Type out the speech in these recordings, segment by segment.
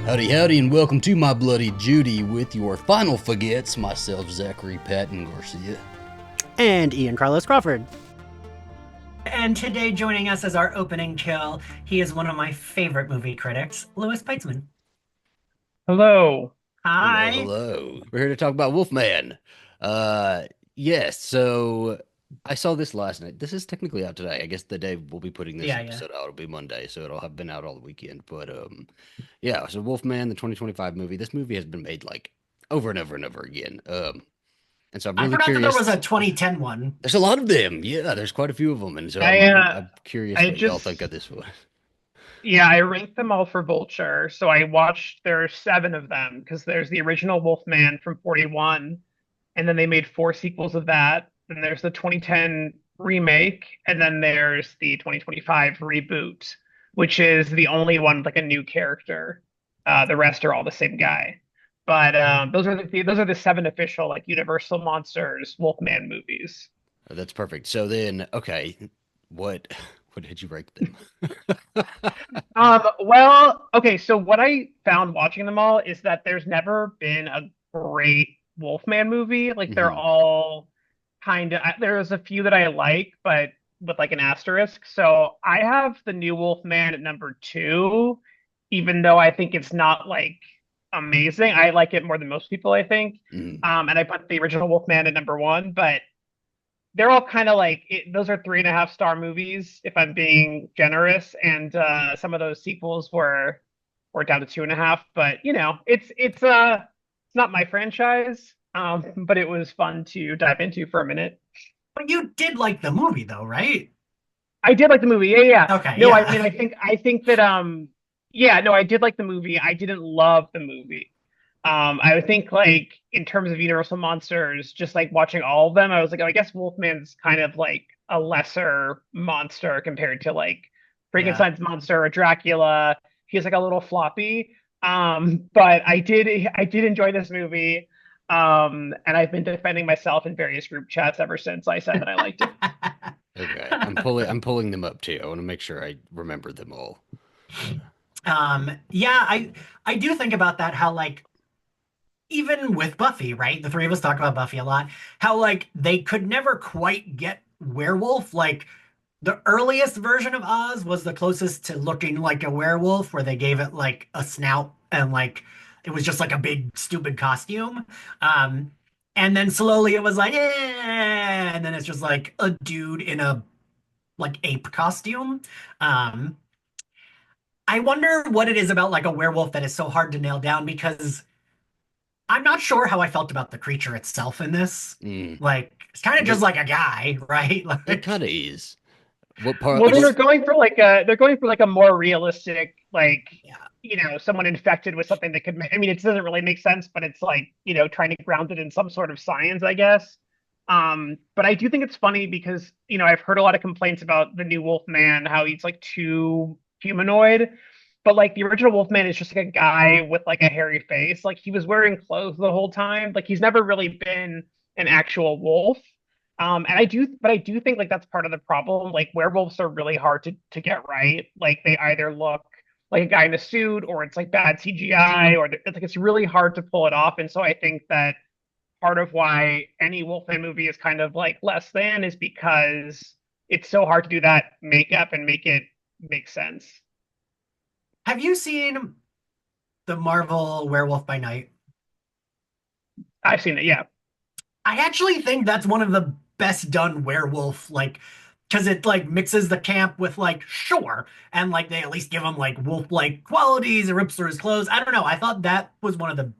Howdy, howdy, and welcome to My Bloody Judy with your final forgets, myself, Zachary Patton Garcia. And Ian Carlos Crawford. And today, joining us as our opening kill, he is one of my favorite movie critics, Louis Peitzman. Hello. Hello, Hi. hello. We're here to talk about Wolfman. Uh, yes, so I saw this last night. This is technically out today. I guess the day we'll be putting this Yeah. episode out, it'll be Monday, so it'll have been out all the weekend. But yeah, so Wolfman, the 2025 movie. This movie has been made like over and over and over again. And so I'm I really forgot that there was curious. a 2010 one. There's a lot of them. Yeah, there's quite a few of them, and so I I'm curious I what y'all think of just this one. I ranked them all for Vulture. So I watched there's seven of them because there's the original Wolfman from 41, and then they made four sequels of that. Then there's the 2010 remake, and then there's the 2025 reboot, which is the only one with like a new character. The rest are all the same guy. But those are the seven official like Universal Monsters Wolfman movies. That's perfect. So then, okay, what what did you rank them? Well, okay, so what I found watching them all is that there's never been a great Wolfman movie. Like they're Hmm. all kind of there's a few that I like, but with like an asterisk. So I have the new Wolfman at number two, even though I think it's not like amazing. I like it more than most people, I think. Hmm. And I put the original Wolfman at number one, but they're all kind of like those are 3.5 star movies if I'm being generous, and some of those sequels were down to 2.5. But it's not my franchise, but it was fun to dive into for a minute. But you did like the movie, though, right? I did like the movie. Yeah, yeah. Okay, No, I yeah. mean, I think that yeah, no, I did like the movie. I didn't love the movie. I would think like in terms of Universal monsters, just like watching all of them, I was like, oh, I guess Wolfman's kind of like a lesser monster compared to like Yeah. Frankenstein's monster or Dracula. He's like a little floppy. But I did enjoy this movie. And I've been defending myself in various group chats ever since I said that I liked it. Okay, I'm pulling them up too. I want to make sure I remember them all. Yeah, I do think about that, how like even with Buffy, right? The three of us talk about Buffy a lot, how like they could never quite get werewolf. Like the earliest version of Oz was the closest to looking like a werewolf, where they gave it like a snout and like it was just like a big stupid costume. Um, and then slowly it was like, and then it's just like a dude in a like ape costume. Um, I wonder what it is about like a werewolf that is so hard to nail down, because I'm not sure how I felt about the creature itself in this. Mm. Like it's kind of The, just like a guy, right? it Like kind of is. What part? Well, which What? is they're going for like a more realistic, like, yeah. someone infected with something that could I mean, it doesn't really make sense, but it's like, trying to ground it in some sort of science, I guess. But I do think it's funny because, I've heard a lot of complaints about the new Wolfman, how he's like too humanoid. But like the original Wolfman is just like a guy with like a hairy face. Like he was wearing clothes the whole time. Like he's never really been an actual wolf. But I do think like that's part of the problem. Like werewolves are really hard to get right. Like they either look like a guy in a suit, or it's like bad CGI, or it's like it's really hard to pull it off. And so I think that part of why any Wolfman movie is kind of like less than is because it's so hard to do that makeup and make it make sense. Have you seen the Marvel Werewolf by Night? I've seen it, yeah. I actually think that's one of the best done werewolf, like, because it like mixes the camp with like sure, and like they at least give him like wolf-like qualities. It rips through his clothes. I don't know. I thought that was one of the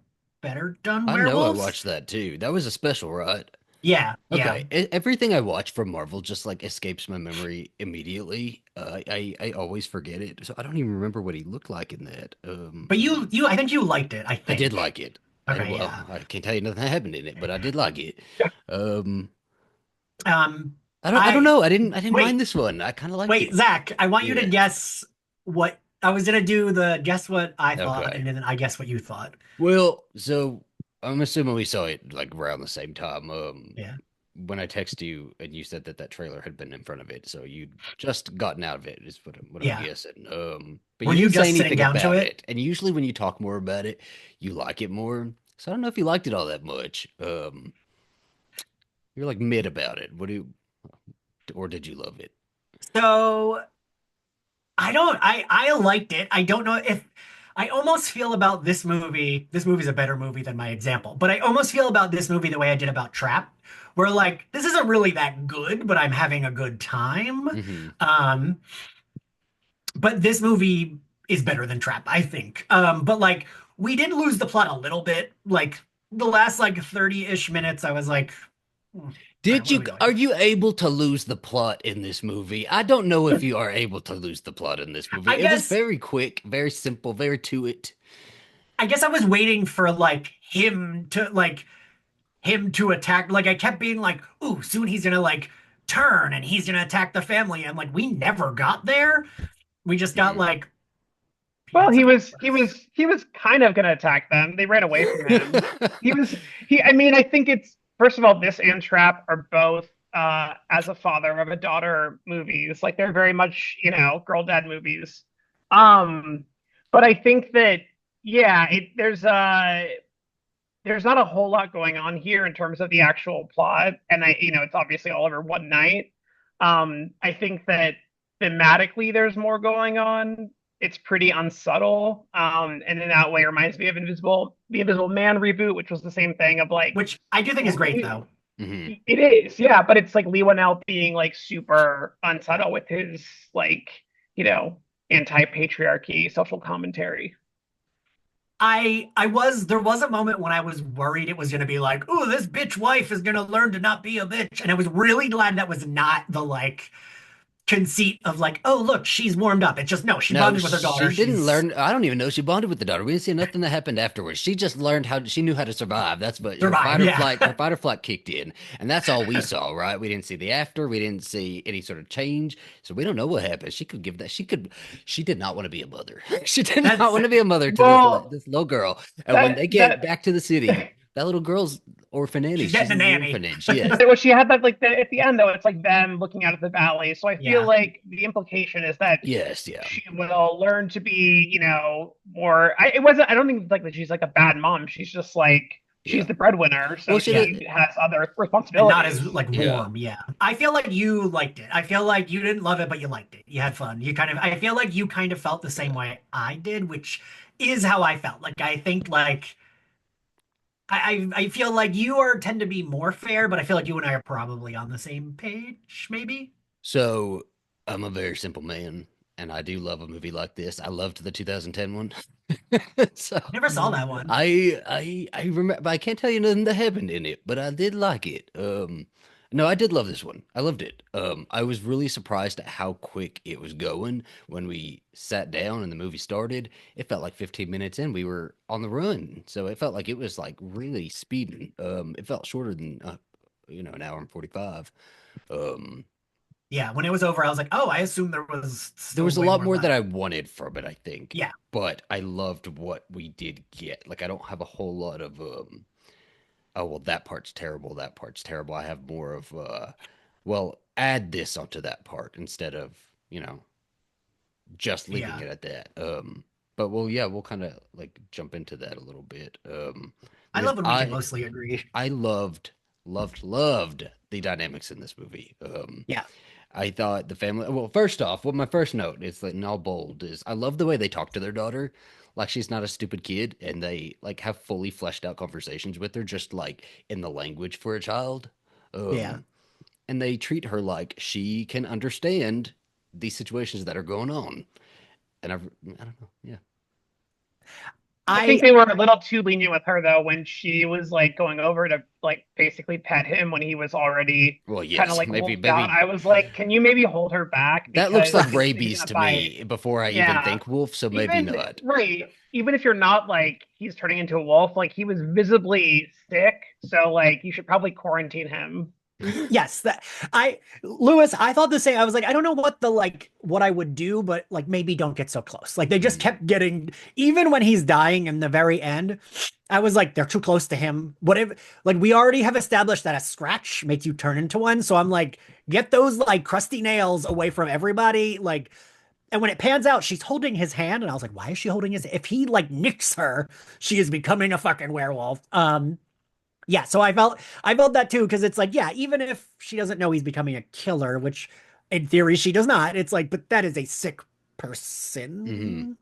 better done I know I werewolves. watched that too. That was a special, right? Yeah, yeah. Okay, everything I watch from Marvel just like escapes my memory immediately. I always forget it, so I don't even remember what he looked like in that. But I think you liked it. I I did think. like it. Okay, Well, yeah. I can't tell you nothing happened in it, but I did like it. Um, Um, I don't I know. I didn't mind wait, this one. I kind of liked wait, it. Zach. I want you to Yeah. guess what I was gonna do. The guess what I thought, and Okay. then I guess what you thought. Well, so I'm assuming we saw it like around the same time. Yeah. when I text you and you said that that trailer had been in front of it, so you'd just gotten out of it, is what I'm Yeah. guessing. But Were you you didn't say just sitting anything down to about it? it. And usually when you talk more about it, you like it more. So I don't know if you liked it all that much. You're like mid about it. What do you, or did you love it? So I don't I liked it. I don't know if I almost feel about this movie. This movie's a better movie than my example, but I almost feel about this movie the way I did about Trap, where like this isn't really that good, but I'm having a good time. Hmm. Um, but this movie is better than Trap, I think. But like we did lose the plot a little bit. Like the last like 30-ish minutes, I was like, "Hmm, all right, Did what are you, we doing?" are you able to lose the plot in this movie? I don't know if you are able to lose the plot in this movie. I It was guess very quick, very simple, very to it. I guess I was waiting for like him to attack. Like I kept being like, "Ooh, soon he's gonna like turn and he's gonna attack the family." And like we never got there. We just got Mhm. like Well, pizza he was kind of gonna attack them. They ran away from him. He was he I mean, I think it's first of all, this and Trap are both as a father of a daughter movies. Like they're very much, girl dad movies. Um, but I think that yeah, there's not a whole lot going on here in terms of the actual plot, and it's obviously all over one night. I think that thematically there's more going on. It's pretty unsubtle, and in that way reminds me of the Invisible Man reboot, which was the same thing of like which I do think is great though. Mhm. it is, yeah, but it's like Lee Winnell being like super unsubtle with his like you know anti-patriarchy social commentary. I was there was a moment when I was worried it was gonna be like, "Ooh, this bitch wife is gonna learn to not be a bitch," and I was really glad that was not the like conceit of like, "Oh, look, she's warmed up." It's just no, she No, bonded with her she daughter. didn't She's learn. I don't even know she bonded with the daughter. We didn't see nothing that happened afterwards. She just learned how she knew how to survive. That's but survived. Yeah. her fight or flight kicked in, and that's all we saw, right? We didn't see the after. We didn't see any sort of change, so we don't know what happened. She could give that. She could. She did not want to be a mother. She did not That's want to be a mother to Well, this little girl. And when that they get that back to the city, that little girl's orphan Annie. she's She's getting a in the nanny. orphanage. Yes. Well, she had that like at the end though. It's like them looking out at the valley. So I feel Yeah. like the implication is that Yes. Yeah. she will learn to be, more. It wasn't. I don't think like that she's like a bad mom. She's just like she's Yeah. the breadwinner, Well, so she Yeah. did. she has other And not as responsibilities. like Yeah. warm. Yeah. I feel like you liked it. I feel like you didn't love it, but you liked it. You had fun. You kind of I feel like you kind of felt the same Yeah. way I did, which is how I felt. Like I think like I feel like you are tend to be more fair, but I feel like you and I are probably on the same page, maybe. So I'm a very simple man, and I do love a movie like this. I loved the 2010 one. So Never saw that one. I remember I can't tell you nothing that happened in it, but I did like it. No, I did love this one. I loved it. I was really surprised at how quick it was going when we sat down and the movie started. It felt like 15 minutes in, we were on the run. So it felt like it was like really speeding. It felt shorter than an hour and 45. Um, Yeah, when it was over, I was like, oh, I assumed there was there still was a way lot more more that left. I wanted from it, I think, Yeah, but I loved what we did get. Like, I don't have a whole lot of oh well, that part's terrible, that part's terrible. I have more of well, add this onto that part instead of, you know, just leaving yeah. it at that. But well, yeah, we'll kind of like jump into that a little bit. I Because love when we can mostly agree. I loved the dynamics in this movie. Yeah, I thought the family. Well, first off, what my first note is like, in all bold, is I love the way they talk to their daughter, like she's not a stupid kid, and they like have fully fleshed out conversations with her, just like in the language for a child. yeah. Um, and they treat her like she can understand these situations that are going on. And I don't know, yeah, I think I they were a little too lenient with her though when she was like going over to like basically pet him when he was already well, kind of yes, like maybe wolfed out. maybe I was like, can you maybe hold her back that looks because like he's rabies gonna to bite? me before I even Yeah, think wolf, so maybe even not. right. Even if you're not like he's turning into a wolf, like he was visibly sick, so like you should probably quarantine him. Yes, that I Lewis, I thought the same. I was like, I don't know what the like what I would do, but like maybe don't get so close. Like they just Mm, kept getting even when he's dying in the very end, I was like, they're too close to him. What if like we already have established that a scratch makes you turn into one. So I'm like, get those like crusty nails away from everybody. Like, and when it pans out, she's holding his hand, and I was like, why is she holding his if he like nicks her, she is becoming a fucking werewolf. Yeah, so I felt that too because it's like, yeah, even if she doesn't know he's becoming a killer, which in theory she does not, it's like, but that is a sick mhm. person.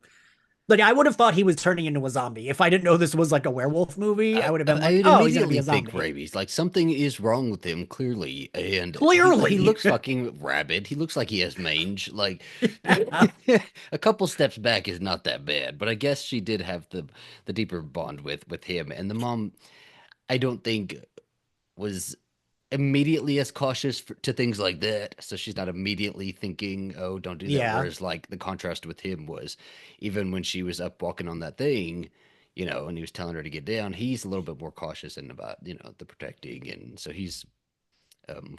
Like I would have thought he was turning into a zombie. If I didn't know this was like a werewolf movie, I would have been I like, would oh, he's gonna be immediately a think zombie. rabies. Like something is wrong with him, clearly, and he Clearly. looks fucking rabid. He looks like he has mange. Like Yeah. a couple steps back is not that bad, but I guess she did have the deeper bond with him, and the mom. I don't think was immediately as cautious to things like that. So she's not immediately thinking, "Oh, don't do that." Yeah. Whereas, like the contrast with him was, even when she was up walking on that thing, and he was telling her to get down, he's a little bit more cautious and about the protecting, and so he's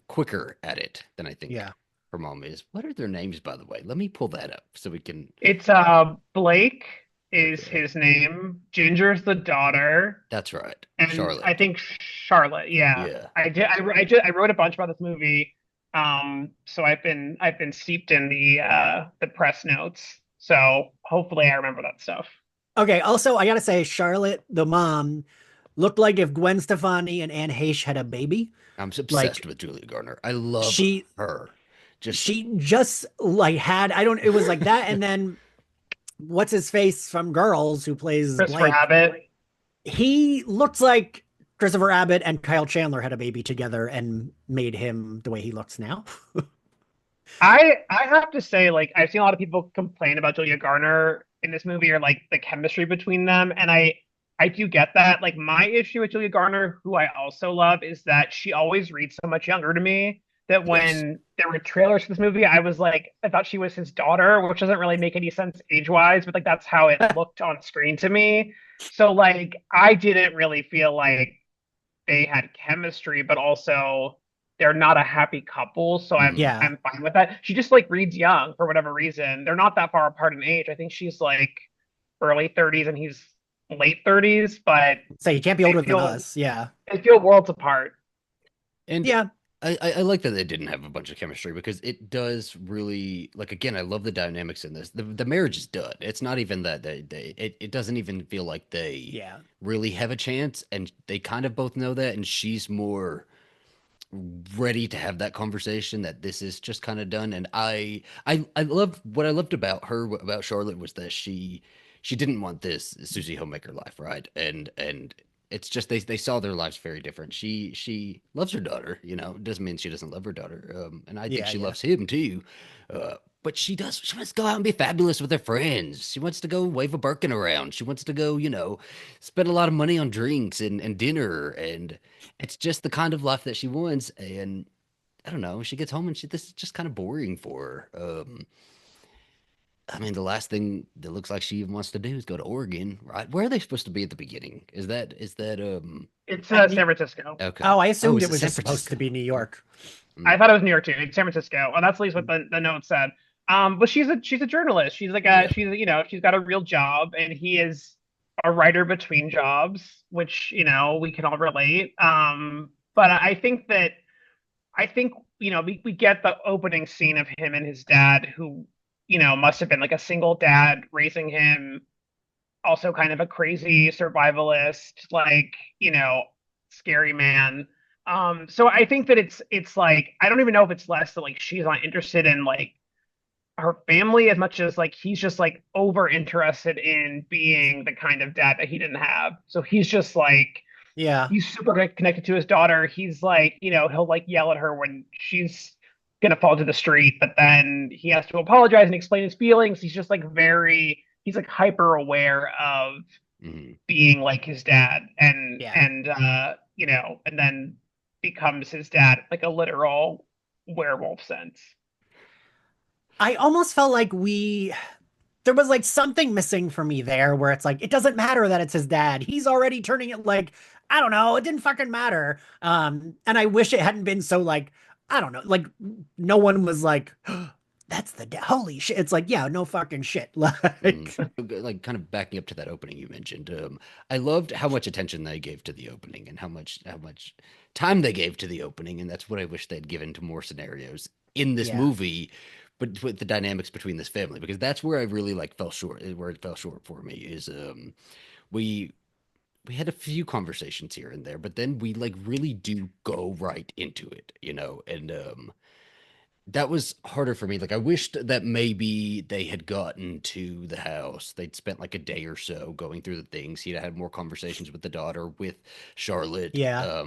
quicker at it than I think Yeah. her mom is. What are their names, by the way? Let me pull that up so we can. It's Blake is Okay, his name. Ginger's the daughter, that's right, and I Charlotte. think Charlotte. Yeah, Yeah. I wrote a bunch about this movie. So I've been steeped in the press notes. So hopefully I remember that stuff. Okay. Also, I gotta say, Charlotte, the mom, looked like if Gwen Stefani and Anne Heche had a baby. I'm obsessed Like with Julia Garner. I love she her. Just she just like had I don't it was like that and then what's his face from Girls who plays Christopher Blake, Abbott. he looks like Christopher Abbott and Kyle Chandler had a baby together and made him the way he looks now. I have to say, like, I've seen a lot of people complain about Julia Garner in this movie or like the chemistry between them, and I do get that. Like, my issue with Julia Garner, who I also love, is that she always reads so much younger to me that yes. when there were trailers for this movie, I was like, I thought she was his daughter, which doesn't really make any sense age-wise, but like that's how it looked on screen to me. So like I didn't really feel like they had chemistry, but also they're not a happy couple, so I'm Hmm. Yeah. I'm fine with that. She just like reads young for whatever reason. They're not that far apart in age. I think she's like early 30s and he's late 30s, but So you can't be they older than feel us. Yeah. they feel worlds apart. And Yeah. I like that they didn't have a bunch of chemistry because it does really like again, I love the dynamics in this. The marriage is done. It's not even that it doesn't even feel like they Yeah. really have a chance, and they kind of both know that, and she's more ready to have that conversation that this is just kind of done. And I love what I loved about her about Charlotte was that she didn't want this Susie homemaker life, right? And it's just they saw their lives very different. She loves her daughter, it doesn't mean she doesn't love her daughter. And I think Yeah. she Yeah. loves him too. But she wants to go out and be fabulous with her friends. She wants to go wave a Birkin around. She wants to go, spend a lot of money on drinks and dinner, and it's just the kind of life that she wants. And I don't know, she gets home and this is just kind of boring for her. I mean, the last thing that looks like she even wants to do is go to Oregon, right? Where are they supposed to be at the beginning? Is that It's And San Francisco. okay? oh, I Oh, assumed is it it was San just supposed Francisco? to be New Oh, York. I mm, thought it was New York too. It's San Francisco. And that's at least what the note said. But she's a journalist. She's like yeah. she's got a real job, and he is a writer between jobs, which we can all relate. But I think we get the opening scene of him and his dad, who must have been like a single dad raising him, also kind of a crazy survivalist, like scary man. So I think that it's like I don't even know if it's less that like she's not interested in like her family as much as like he's just like over interested in being the kind of dad that he didn't have. So he's just like Yeah. he's super connected to his daughter. He's like, he'll like yell at her when she's gonna fall to the street, but then he has to apologize and explain his feelings. He's like hyper aware of Hmm. being like his dad and Yeah. and and then becomes his dad like a literal werewolf sense. I almost felt like there was like something missing for me there where it's like it doesn't matter that it's his dad. He's already turning it like I don't know, it didn't fucking matter. And I wish it hadn't been so like, I don't know, like no one was like, that's holy shit. It's like, yeah, no fucking shit. Mm. Like, Like kind of backing up to that opening you mentioned. I loved how much attention they gave to the opening and how much time they gave to the opening, and that's what I wish they'd given to more scenarios in this yeah. movie, but with the dynamics between this family, because that's where I really like fell short. Where it fell short for me is we we had a few conversations here and there, but then we like really do go right into it, and that was harder for me. Like I wished that maybe they had gotten to the house. They'd spent like a day or so going through the things. He'd had more conversations with the daughter, with Charlotte. Yeah.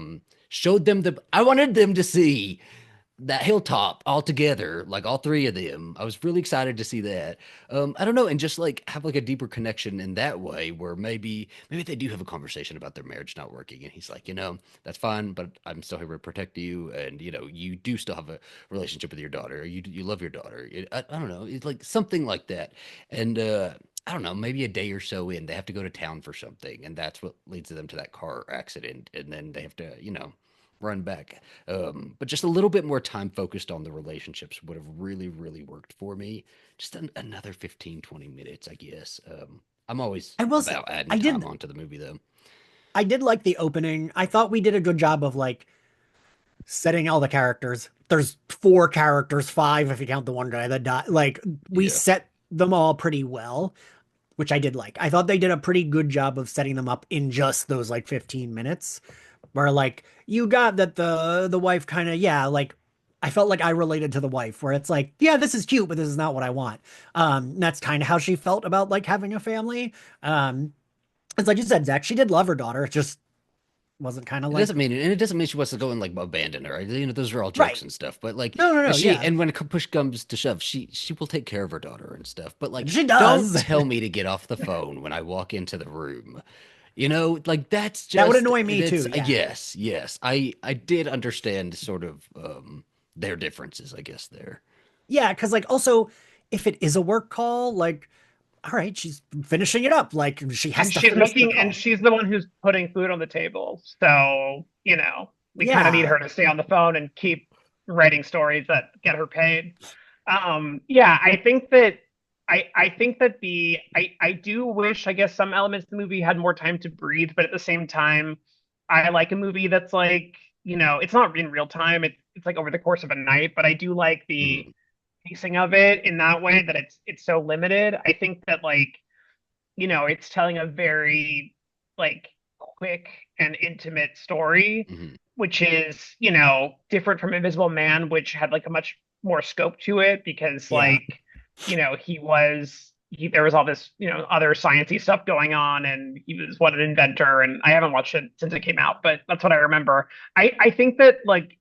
Showed them I wanted them to see that hilltop all together, like all three of them. I was really excited to see that. I don't know, and just like have like a deeper connection in that way, where maybe they do have a conversation about their marriage not working, and he's like, that's fine, but I'm still here to protect you, and you do still have a relationship with your daughter. You love your daughter. I don't know, it's like something like that, and I don't know, maybe a day or so in, they have to go to town for something, and that's what leads them to that car accident, and then they have to, run back. But just a little bit more time focused on the relationships would have really, really worked for me. Just another 15, 20 minutes, I guess. I'm always I will say, about adding I time did, onto the movie, though. I did like the opening. I thought we did a good job of like setting all the characters. There's four characters, five if you count the one guy that died. Like we Yeah. set them all pretty well, which I did like. I thought they did a pretty good job of setting them up in just those like 15 minutes. Where like you got that the wife kind of, yeah, like I felt like I related to the wife where it's like, yeah, this is cute, but this is not what I want. That's kind of how she felt about like having a family. It's like you said, Zach, she did love her daughter. It just wasn't kind of like It doesn't mean she wants to go and like abandon her. Those are all jokes right. and stuff. But like, No, no, no, yeah. and when push comes to shove, she will take care of her daughter and stuff. But like, She don't does. tell me to get off the phone when I walk into the room. Like That would annoy me that's too, yeah. yes, yes. I did understand sort of their differences, I guess there. Yeah, because like also if it is a work call, like all right, she's finishing it up. Like she has And to finish the and call. she's the one who's putting food on the table. So, we kind of need Yeah. her to stay on the phone and keep writing stories that get her paid. Yeah, I do wish, I guess, some elements of the movie had more time to breathe, but at the same time, I like a movie that's like, it's not in real time. It's like over the course of a night, but I do like the Mhm. pacing of it in that way that it's so limited. I think that like it's telling a very like quick and intimate story, Mhm. which is, different from Invisible Man, which had like a much more scope to it because Yeah. like, there was all this, other sciencey stuff going on and he was what an inventor and I haven't watched it since it came out, but that's what I remember. I think that like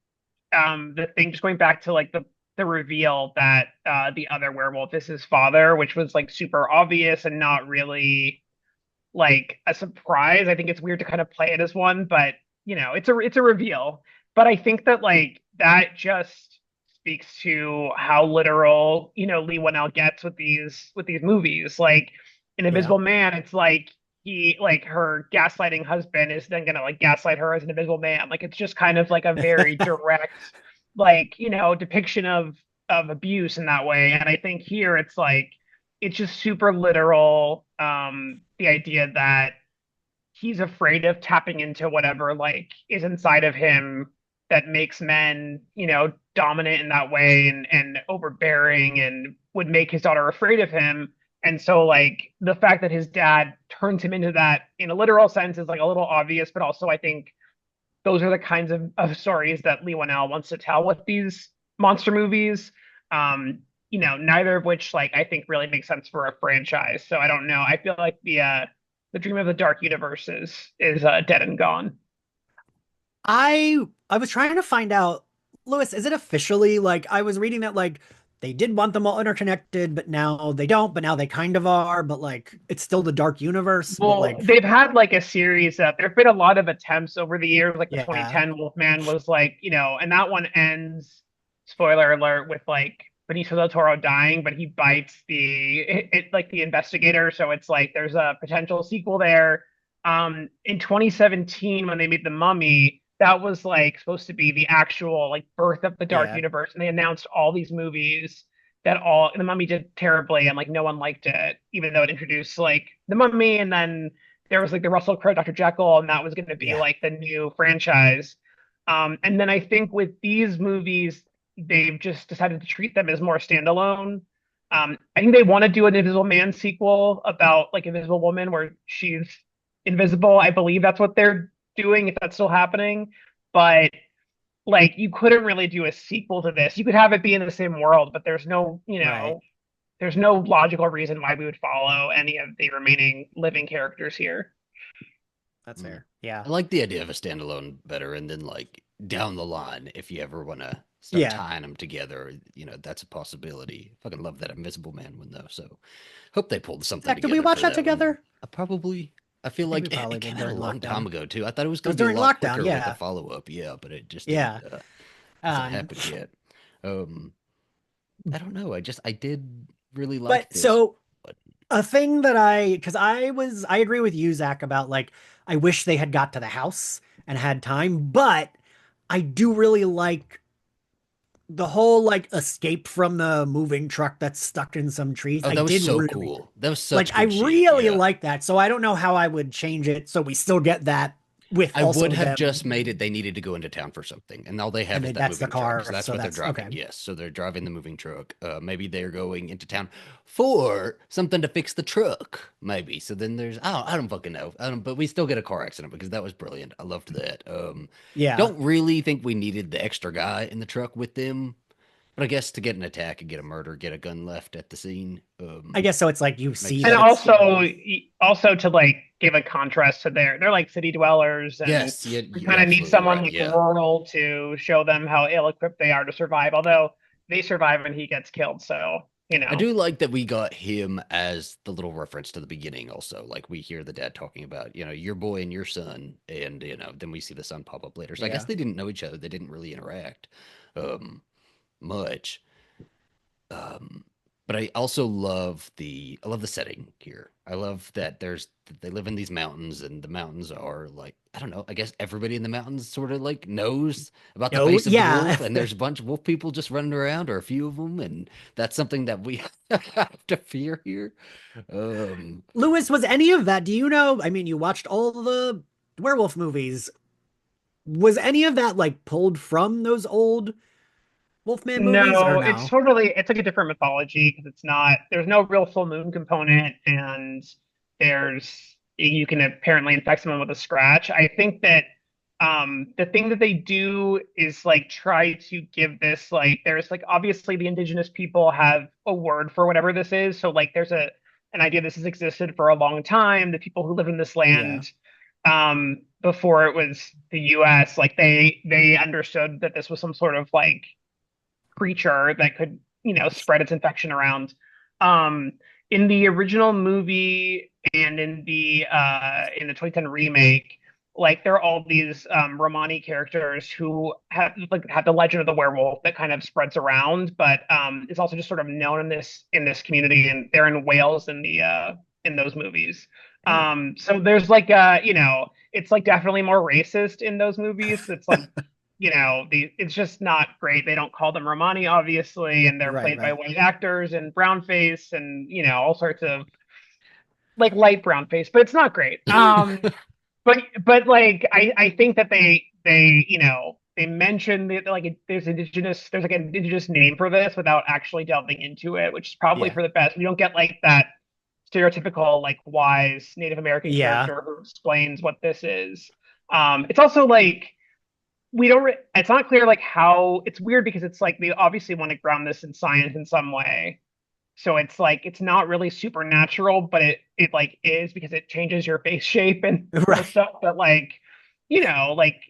the thing just going back to like the reveal that the other werewolf is his father, which was like super obvious and not really like a surprise. I think it's weird to kind of play it as one, but it's a reveal. But I think that like that just speaks to how literal, Lee Winnell gets with these movies. Like in Yeah. Invisible Man, it's like he like her gaslighting husband is then gonna like gaslight her as an invisible man. Like it's just kind of like a very direct, like, depiction of abuse in that way. And I think here it's like it's just super literal. The idea that he's afraid of tapping into whatever like is inside of him that makes men, dominant in that way and overbearing and would make his daughter afraid of him. And so like the fact that his dad turns him into that in a literal sense is like a little obvious, but also I think those are the kinds of stories that Lee Winnell wants to tell with these monster movies. Neither of which like I think really makes sense for a franchise. So I don't know. I feel like the dream of the dark universe is dead and gone. I was trying to find out, Lewis, is it officially like I was reading that like they did want them all interconnected, but now they don't, but now they kind of are, but like it's still the dark universe, but Well, like they've had like a series that there have been a lot of attempts over the years. Like the yeah. 2010 Wolfman was like, and that one ends, spoiler alert, with like Benicio del Toro dying, but he bites like the investigator. So it's like there's a potential sequel there. In 2017 when they made The Mummy, that was like supposed to be the actual like birth of the Dark Yeah. Universe, and they announced all these movies that all The Mummy did terribly, and like no one liked it, even though it introduced like The Mummy, and then there was like the Russell Crowe Dr. Jekyll, and that was going to be Yeah. like the new franchise. And then I think with these movies, they've just decided to treat them as more standalone. I think they want to do an Invisible Man sequel about like Invisible Woman where she's invisible. I believe that's what they're doing, if that's still happening. But like you couldn't really do a sequel to this. You could have it be in the same world, but there's no, Right. there's no logical reason why we would follow any of the remaining living characters here. That's Mm. fair. Yeah. I like the idea of a standalone better, and then like down the line, if you ever want to start Yeah. tying them together, that's a possibility. Fucking love that Invisible Man one though. So hope they pulled something Zach, did we together watch for that that one. together? Probably. I feel I think we like probably it did came out a during long time lockdown. ago too. I thought it was It was going to be a during lot lockdown. quicker with the Yeah. follow up. Yeah, but it just didn't. Yeah. Hasn't Um, happened yet. Um, I don't know. I did really like but this, so but a thing that because I agree with you, Zach, about like, I wish they had got to the house and had time, but I do really like the whole like escape from the moving truck that's stuck in some trees. oh, I that was did so really cool. That was like, such I good shit. really Yeah. like that. So I don't know how I would change it. So we still get that with I would also have them, just made it they needed to go into town for something, and all they have and is they, that that's the moving truck. So car. that's So what they're that's okay. driving. Yes, so they're driving the moving truck. Maybe they're going into town for something to fix the truck. Maybe. So then there's I don't fucking know. I don't, but we still get a car accident because that was brilliant. I loved that. Yeah. Don't really think we needed the extra guy in the truck with them, but I guess to get an attack and get a murder, get a gun left at the scene, I guess so. It's like you makes see And that it's sense. also to like give a contrast to they're like city dwellers, and Yes, yeah, we you're kind of need absolutely someone right. like Yeah. rural to show them how ill-equipped they are to survive. Although they survive and he gets killed, so I do like that we got him as the little reference to the beginning also. Like we hear the dad talking about, your boy and your son, and then we see the son pop up later. So I guess yeah. they didn't know each other. They didn't really interact um much. Um but I love the setting here. I love that they live in these mountains, and the mountains are like, I don't know, I guess everybody in the mountains sort of like knows about the No, face of the yeah. wolf, and there's a bunch of wolf people just running around, or a few of them, and that's something that we have to fear here. Um, Lewis, was any of that? Do you know? I mean, you watched all the werewolf movies. Was any of that like pulled from those old Wolfman movies or No, no? it's like a different mythology because there's no real full moon component, and you can apparently infect someone with a scratch. I think that the thing that they do is like try to give this like there's like obviously the indigenous people have a word for whatever this is. So like there's an idea this has existed for a long time. The people who live in this Yeah. land before it was the US, like they understood that this was some sort of like creature that could, spread its infection around. Um, in the original movie and in the 2010 remake, like there are all these Romani characters who have the legend of the werewolf that kind of spreads around, but it's also just sort of known in this community, and they're in Wales in those movies. Oh. So there's like it's like definitely more racist in those movies. It's like it's just not great. They don't call them Romani, obviously, and they're Right, played by right. white actors and brown face and all sorts of like light brown face, but it's not great. But like I think that they mentioned that like there's like an indigenous name for this without actually delving into it, which is probably Yeah. for the best. We don't get like that stereotypical like wise Native American Yeah. character who explains what this is. It's also like we don't it's not clear like how it's weird because it's like they obviously want to ground this in science in some way, so it's like it's not really supernatural, but it like is because it changes your face shape and Right. stuff that like like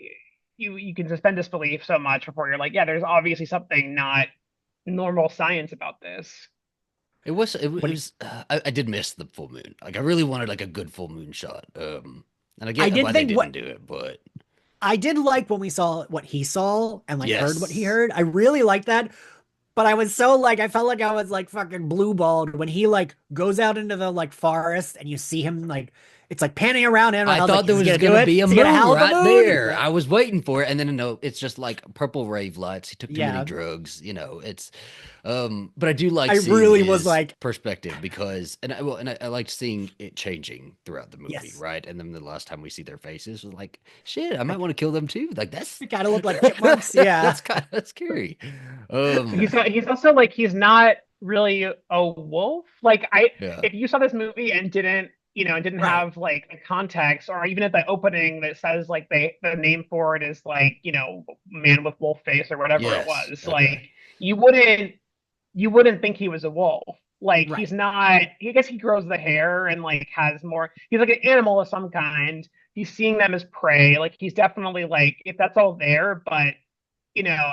you can suspend disbelief so much before you're like, yeah, there's obviously something not normal science about this. What I did miss the full moon. Like I really wanted like a good full moon shot. And I I get did why they think didn't what do it, but I did like when we saw what he saw and like heard what he yes. heard. I really liked that. But I was so like, I felt like I was like fucking blue balled when he like goes out into the like forest and you see him like it's like panning around, and I I was thought like, there is he was gonna do gonna it? be a Is he gonna moon howl at the right moon? there. I was waiting for it, and then no, it's just like purple rave lights. He took too many Yeah. drugs, it's but I do like I seeing really was his like, perspective because I liked seeing it changing throughout the movie, yes, right? And then the last time we see their faces was like, shit, I might want to kill them too. Like that's they kind of look like chipmunks. Yeah. that's kind of scary. He's also like he's not really a wolf. Like Yeah. if you saw this movie and didn't Right. have like a context, or even at the opening that says like the name for it is like man with wolf face or whatever it Yes. was, Okay. like you wouldn't you wouldn't think he was a wolf. Like he's Right. not. I guess he grows the hair and like has more. He's like an animal of some kind. He's seeing them as prey. Like he's definitely like if that's all there, but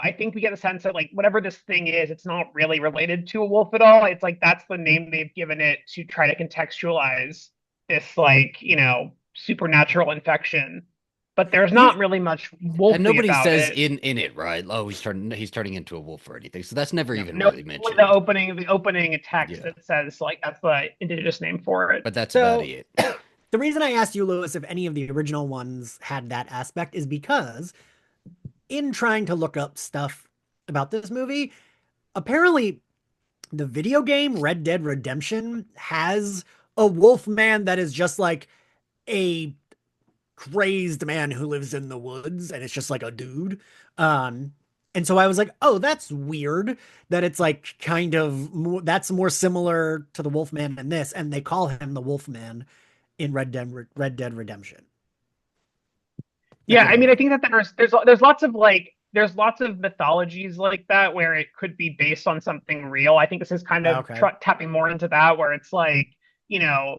I think we get a sense that like whatever this thing is, it's not really related to a wolf at all. It's like that's the name they've given it to try to contextualize this like, supernatural infection. But there's You not really much And wolfy nobody about says it. in it, right? Oh, he's turning into a wolf or anything. So that's never no. even No, really only the mentioned. opening text Yeah. that says like that's the indigenous name for it. But that's about So it. the reason I asked you, Lewis, if any of the original ones had that aspect is because in trying to look up stuff about this movie, apparently the video game Red Dead Redemption has a wolf man that is just like a crazed man who lives in the woods, and it's just like a dude. Um, and so I was like, oh, that's weird that it's like kind of that's more similar to the Wolfman than this, and they call him the Wolfman in Red Dead Redemption. That's Yeah, what I I mean, I learned. think that there's lots of mythologies like that where it could be based on something real. I think this is kind of Okay. tapping more into that, where it's like, you know,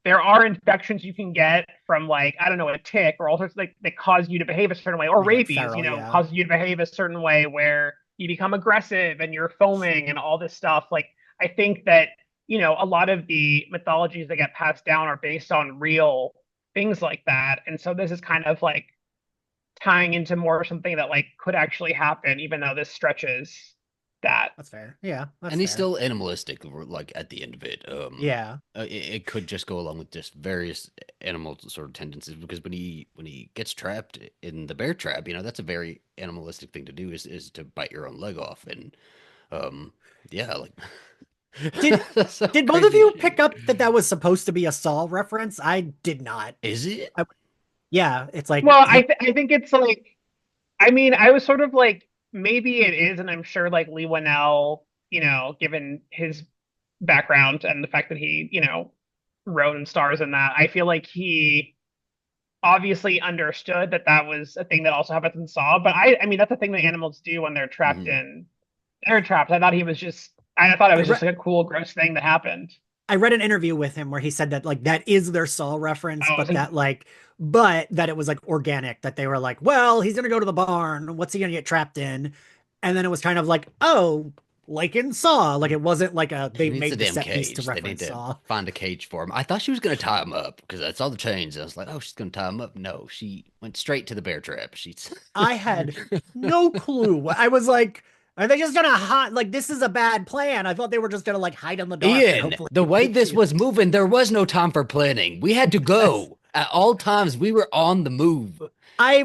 there are infections you can get from like, I don't know, a tick or all sorts of like that cause you to behave a certain way, or Like rabies, feral, yeah. causes you to behave a certain way where you become aggressive and you're foaming and all this stuff. Like, I think that, a lot of the mythologies that get passed down are based on real things like that. And so this is kind of like tying into more something that like could actually happen, even though this stretches that. That's fair. Yeah, that's And he's fair. still animalistic, like at the end of it. Yeah. It could just go along with just various animal sort of tendencies because when he gets trapped in the bear trap, that's a very animalistic thing to do is to bite your own leg off and yeah, like Did that's so did both of crazy you shit. pick up that that was supposed to be a Saw reference? I did not. Is it? I, yeah, it's like Well, him. I think it's like, I mean, I was sort of like maybe it is, and I'm sure like Lee Winnell, given his background and the fact that he, wrote and stars in that, I feel like he obviously understood that that was a thing that also happens in Saw. But I mean, that's the thing that animals do when they're trapped Mhm. in they're trapped. I thought it I was just read like a cool, gross thing that happened. I read an interview with him where he said that like that is their Saw reference, Oh, but that it was like organic, that they were like, well, he's gonna go to the barn. What's he gonna get trapped in? And then it was kind of like, oh, like in Saw. Like it wasn't like He they needs a made the damn set piece to cage. They need reference to Saw. find a cage for him. I thought she was gonna tie him up because I saw the chains. And I was like, oh, she's gonna tie him up. No, she went straight to the bear trap. She's I had no clue. I was like, are they just gonna hide? Like, this is a bad plan. I thought they were just gonna like hide in the dark and Ian, hopefully the way nobody this sees. was moving, there was no time for planning. We had to Yes. go. At all times, we were on the move. I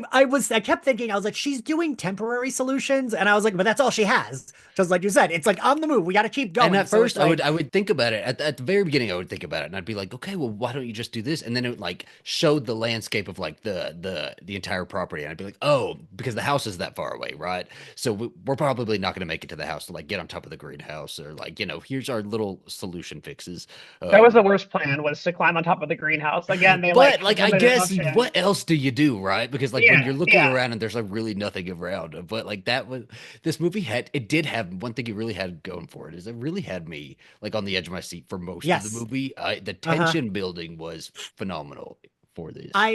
kept thinking, I was like, she's doing temporary solutions, and I was like, but that's all she has. Just like you said, it's like on the move. We got to keep And going. at So it's first, I would like, I would think about it at the very beginning. I would think about it, and I'd be like, okay, well, why don't you just do this? And then it would like showed the landscape of like the entire property, and I'd be like, oh, because the house is that far away, right? So we're probably not going to make it to the house to like get on top of the greenhouse or like here's our little solution fixes. that was the Um, worst plan, was to climb on top of the greenhouse. Again, they like But like I have an guess emotion. what else do you do, right? Because like when Yeah, you're looking yeah. around and there's like really nothing around. But like that was this movie did have one thing it really had going for it is it really had me like on the edge of my seat for most of the yes, movie. The uh-huh. tension building was phenomenal for this.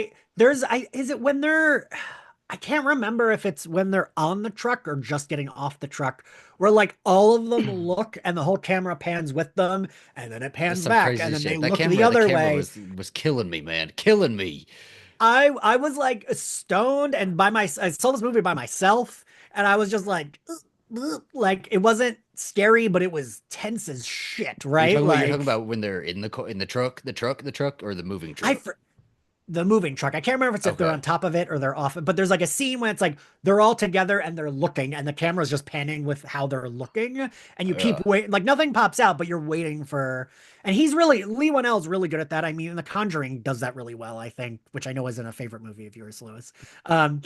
Is it when they're, I can't remember if it's when they're on the truck or just getting off the truck, where like all of them look and the whole camera pans with them, and then it That's pans some back, and crazy then they shit. That look the camera, the other camera way. was killing me, man. Killing me. I was like stoned and I saw this movie by myself, and I was just like, "Ugh, ugh," like it wasn't scary, but it was tense as shit, right? You're talking Like about when they're in the truck, the truck, or the moving I truck. the moving truck. I can't remember if it's if they're Okay. on top of it or they're off it, but there's like a scene when it's like they're all together and they're looking and the camera's just panning with how they're looking and you keep Yeah. waiting, like nothing pops out, but you're waiting for, and he's really, Lee Whannell's really good at that. I mean, The Conjuring does that really well, I think, which I know isn't a favorite movie of yours, Lewis. Um,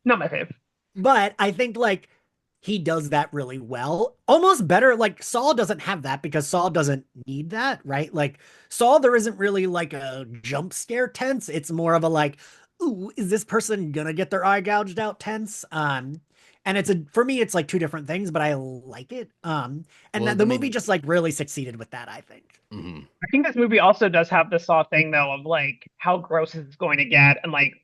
Not my fave. but I think like he does that really well. Almost better. Like Saw doesn't have that because Saw doesn't need that, right? Like Saw, there isn't really like a jump scare tense. It's more of a like, ooh, is this person gonna get their eye gouged out tense? And it's a for me, it's like two different things, but I like it. And Well, that I the movie mean, just like really succeeded with that, I think. mhm. I think this movie also does have the Saw thing though of like how gross is it going to get, and like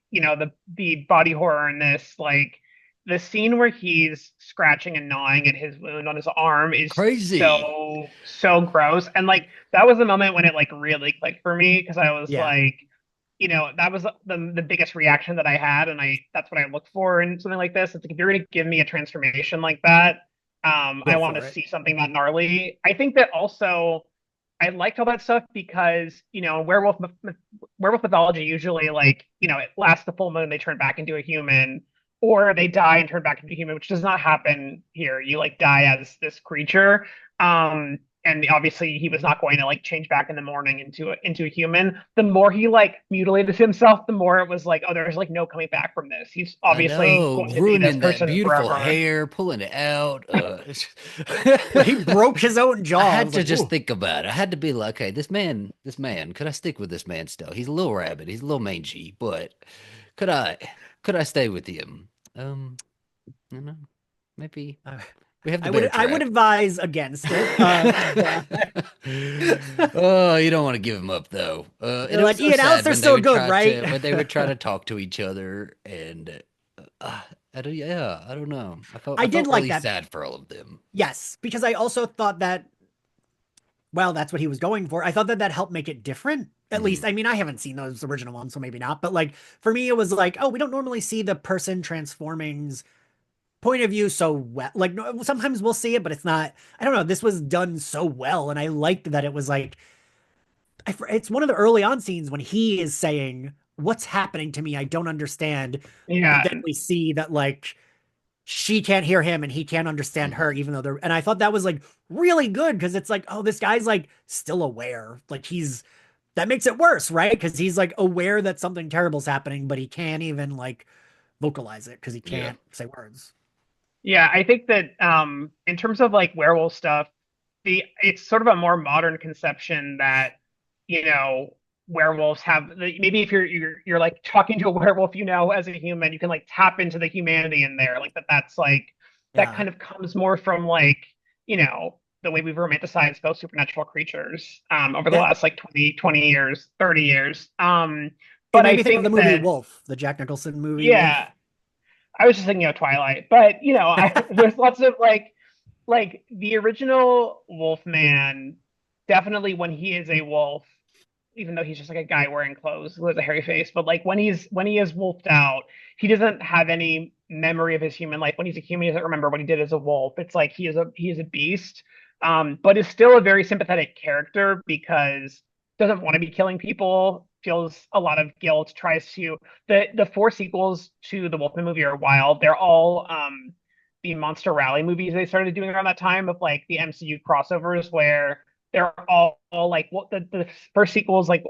the body horror in this, like the scene where he's scratching and gnawing at his wound on his arm is Crazy. so gross, and like that was the moment when it like really clicked for me because I was Yeah, like, that was the biggest reaction that I had, and I that's what I look for in something like this. It's like if you're going to give me a transformation like that, I go want to for it. see something that gnarly. I think that also I liked all that stuff because werewolf mythology usually like it lasts the full moon, they turn back into a human, or they die and turn back into a human, which does not happen here. You like die as this creature. And obviously he was not going to like change back in the morning into a human. The more he like mutilated himself, the more it was like, oh, there's like no coming back from this. He's I obviously know, going to be this ruining that person beautiful forever. hair, pulling it out. Well, he broke his own I jaw. I had was to like, just ooh. think about it. I had to be like, okay, this man, could I stick with this man still? He's a little rabbit, he's a little mangy, but could I, could I stay with him? I don't know, maybe Uh, we have the bear I would trap. advise against it. But Oh, you don't want to give him up though. And they're it was like, so Ian, sad Alistair's when they still would good, try right? to talk to each other, and I don't, yeah, I don't know. I I did felt like really that. sad for all of them. Yes, because I also thought that, well, that's what he was going for. I thought that that helped make it different. At Mhm. least, I mean, I haven't seen those original ones, so maybe not. But like for me, it was like, oh, we don't normally see the person transforming's point of view so well. Like sometimes we'll see it, but it's not. I don't know. This was done so well, and I liked that it was like it's one of the early on scenes when he is saying, "What's happening to me? I don't understand." But Yeah, then we see that like she can't hear him and he can't understand her, Mhm. even though they're, and I thought that was like really good because it's like, oh, this guy's like still aware. Like that makes it worse, right? Because he's like aware that something terrible's happening, but he can't even like vocalize it because he Yeah. can't say words. yeah. I think that in terms of like werewolf stuff, the it's sort of a more modern conception that you know werewolves have. Maybe if you're like talking to a werewolf, as a human, you can like tap into the humanity in there, like that's like that Yeah. kind of comes more from like the way we've romanticized those supernatural creatures over the Yeah. last like 20 years, 30 years. It But made I me think of the think movie that Wolf, the Jack Nicholson movie yeah, Wolf. I was just thinking of Twilight, but there's lots of like the original Wolfman, definitely when he is a wolf, even though he's just like a guy wearing clothes who has a hairy face, but like when he is wolfed out, he doesn't have any memory of his human life. When he's a human, he doesn't remember what he did as a wolf. It's like he is a beast, but is still a very sympathetic character because doesn't want to be killing people, feels a lot of guilt, tries to the four sequels to the Wolfman movie are wild. They're all the Monster Rally movies they started doing around that time of like the MCU crossovers where they're all like what the first sequel is like